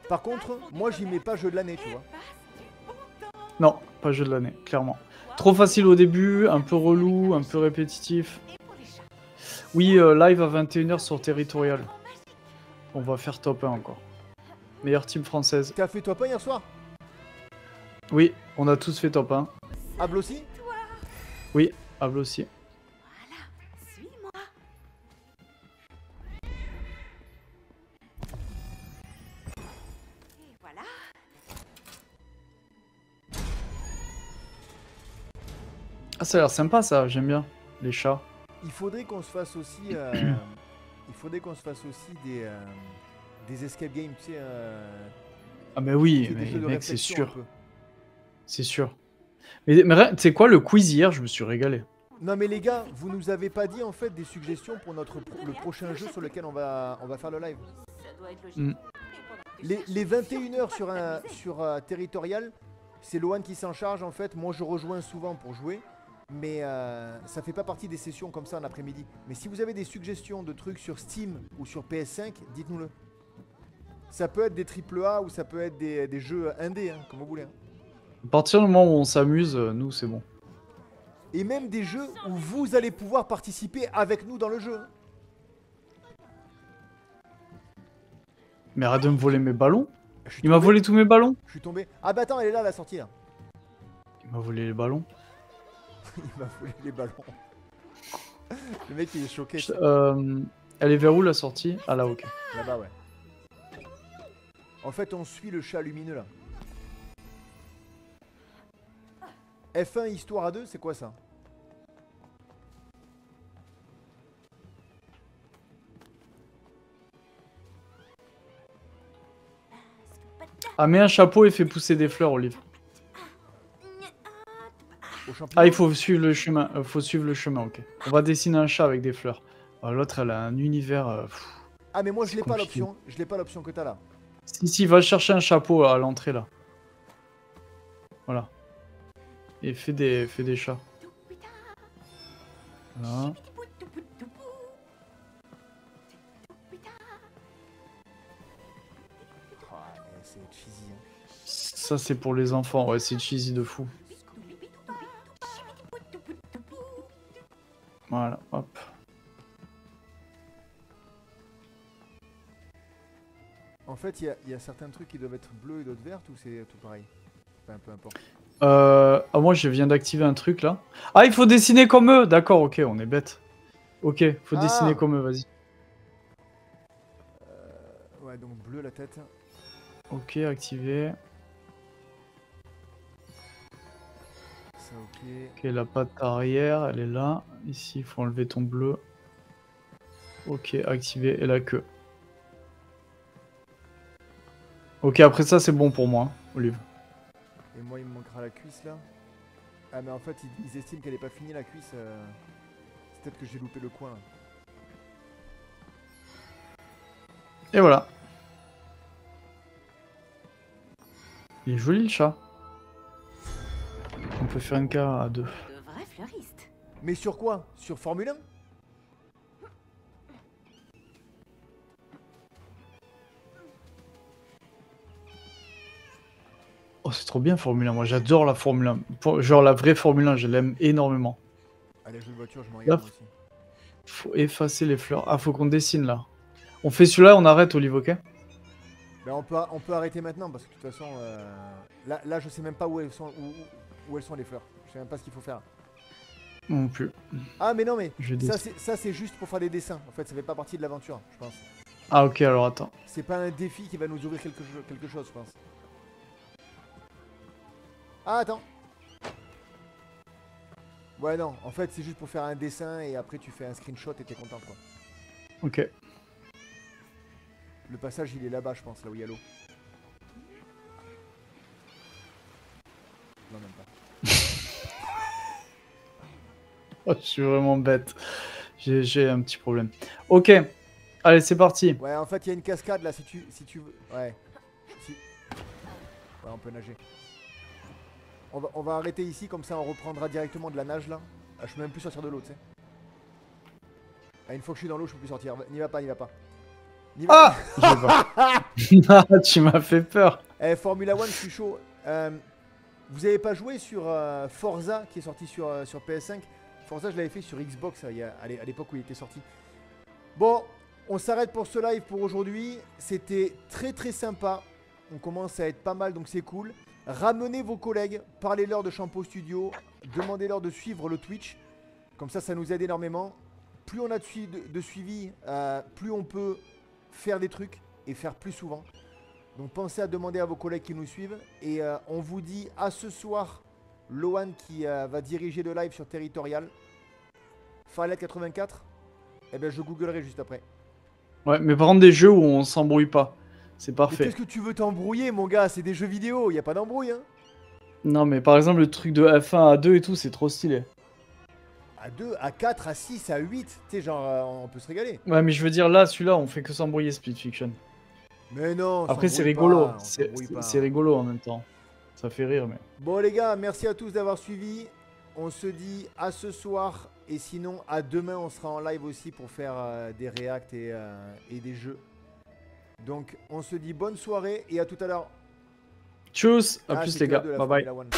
Par contre, moi j'y mets pas jeu de l'année, tu vois. Non, pas jeu de l'année, clairement. Trop facile au début, un peu relou, un peu répétitif. Oui, live à 21h sur Territorial. On va faire top 1 encore. Meilleure team française. T'as fait toi pas hier soir? Oui, on a tous fait top 1. Able aussi? Oui, Able aussi. Voilà, suis-moi. Et voilà. Ah, ça a l'air sympa ça, j'aime bien. Les chats. Il faudrait qu'on se fasse aussi. Il faudrait qu'on se fasse aussi des escape games, tu sais. Ah, mais oui, des mais jeux de mec, c'est réflexion un sûr. peu. C'est sûr. Mais tu sais quoi, le quiz hier, je me suis régalé. Non mais les gars, vous nous avez pas dit en fait des suggestions pour le prochain jeu sur lequel on va faire le live. Ça doit être logique. Mm. Les 21h sur Territorial, c'est Loan qui s'en charge en fait. Moi je rejoins souvent pour jouer, mais ça fait pas partie des sessions comme ça en après-midi. Mais si vous avez des suggestions de trucs sur Steam ou sur PS5, dites-nous-le. Ça peut être des AAA ou ça peut être des jeux indés, hein, comme vous voulez. Hein. À partir du moment où on s'amuse, nous, c'est bon. et même des jeux où vous allez pouvoir participer avec nous dans le jeu. Mais arrête de me voler mes ballons. Je suis Il m'a tombé. volé tous mes ballons. Je suis tombé. Ah bah attends, elle est là la sortie là. Il m'a volé les ballons. Il m'a volé les ballons. Le mec il est choqué. Elle est vers où la sortie? Ah là, ok. Là-bas ouais. En fait on suit le chat lumineux là. F1 histoire à 2, c'est quoi ça? Ah, mets un chapeau et fais pousser des fleurs, Olive. Au champignon. Ah, il faut suivre le chemin. Faut suivre le chemin, ok. On va dessiner un chat avec des fleurs. Ah, l'autre, elle a un univers. Ah mais moi je c'est l'ai pas compliqué. l'option. Je l'ai pas l'option que t'as là. Si, va chercher un chapeau à l'entrée là. Voilà. Et fais des chats. Voilà. Ah, mais c'est cheesy. Hein. Ça, c'est pour les enfants. Ouais, c'est cheesy de fou. Voilà, hop. En fait, il y a certains trucs qui doivent être bleus et d'autres verts ou c'est tout pareil? Enfin, peu importe. Ah, moi, je viens d'activer un truc là. Ah, il faut dessiner comme eux. D'accord, ok, on est bête. Ok, faut Ah. dessiner comme eux, vas-y. Ouais, donc bleu la tête. Ok, activé. Ça, ok. Ok, la patte arrière, elle est là. Ici, il faut enlever ton bleu. Ok, activé. Et la queue. Ok, après ça, c'est bon pour moi, hein, Olive. Et moi, il me manquera la cuisse là. Ah, mais en fait, ils estiment qu'elle est pas finie la cuisse. C'est peut-être que j'ai loupé le coin là. Et voilà. Il est joli le chat. On peut faire une carte à deux. De vrais fleuristes. Mais sur quoi? Sur Formule 1? Oh, c'est trop bien Formule 1. Moi, j'adore la Formule 1. Genre la vraie Formule 1, je l'aime énormément. Allez, jeu de voiture, je m'en Là, regarde aussi. faut effacer les fleurs. Ah, faut qu'on dessine là. On fait celui-là, on arrête, Olive, ok? Ben, on peut arrêter maintenant parce que de toute façon, là, je sais même pas où elles sont, où elles sont les fleurs. Je sais même pas ce qu'il faut faire. Non plus. Ah, mais non, mais Je vais ça c'est juste pour faire des dessins. En fait, ça fait pas partie de l'aventure, je pense. Ah, ok, alors attends. C'est pas un défi qui va nous ouvrir quelque chose, je pense. Ah, attends. Ouais, non, en fait, c'est juste pour faire un dessin et après tu fais un screenshot et t'es content, quoi. Ok. Le passage, il est là-bas, je pense, là où il y a l'eau. Non, même pas. Oh, je suis vraiment bête. J'ai un petit problème. Ok. Allez, c'est parti. Ouais, en fait, il y a une cascade là, si tu veux. Ouais. Ouais, on peut nager. On va arrêter ici, comme ça on reprendra directement de la nage là. Ah, je peux même plus sortir de l'eau, tu sais. Ah, une fois que je suis dans l'eau, je peux plus sortir. N'y va pas, n'y va pas. N'y va Ah, je vais pas. Ah, tu m'as fait peur. Eh, Formula One, je suis chaud. Vous avez pas joué sur Forza qui est sorti sur PS5? Forza, je l'avais fait sur Xbox à l'époque où il était sorti. Bon, on s'arrête pour ce live pour aujourd'hui. C'était très très sympa. On commence à être pas mal, donc c'est cool. Ramenez vos collègues, parlez-leur de Champo Studio, demandez-leur de suivre le Twitch. Comme ça nous aide énormément. Plus on a de suivi, plus on peut faire des trucs et faire plus souvent. Donc pensez à demander à vos collègues qui nous suivent. Et on vous dit à ce soir, Lohan qui va diriger le live sur Territorial. Farlight 84. Eh ben je googlerai juste après. Ouais, mais par contre, des jeux où on s'embrouille pas. C'est Mais parfait. qu'est-ce que tu veux t'embrouiller, mon gars? C'est des jeux vidéo, y a pas d'embrouille, hein. Non, mais par exemple, le truc de F1 à 2 et tout, c'est trop stylé. À 2, à 4, à 6, à 8. Tu sais, genre, on peut se régaler. Ouais, mais je veux dire, là, celui-là, on fait que s'embrouiller, Split Fiction. Mais non, on Après, c'est s'embrouille rigolo. pas, on s'embrouille pas. C'est rigolo en même temps. Ça fait rire, mais. Bon, les gars, merci à tous d'avoir suivi. On se dit à ce soir. Et sinon, à demain, on sera en live aussi pour faire des reacts et des jeux. Donc, on se dit bonne soirée et à tout à l'heure. Tchuss, à plus les c'était gars, de la bye bye. Formula One.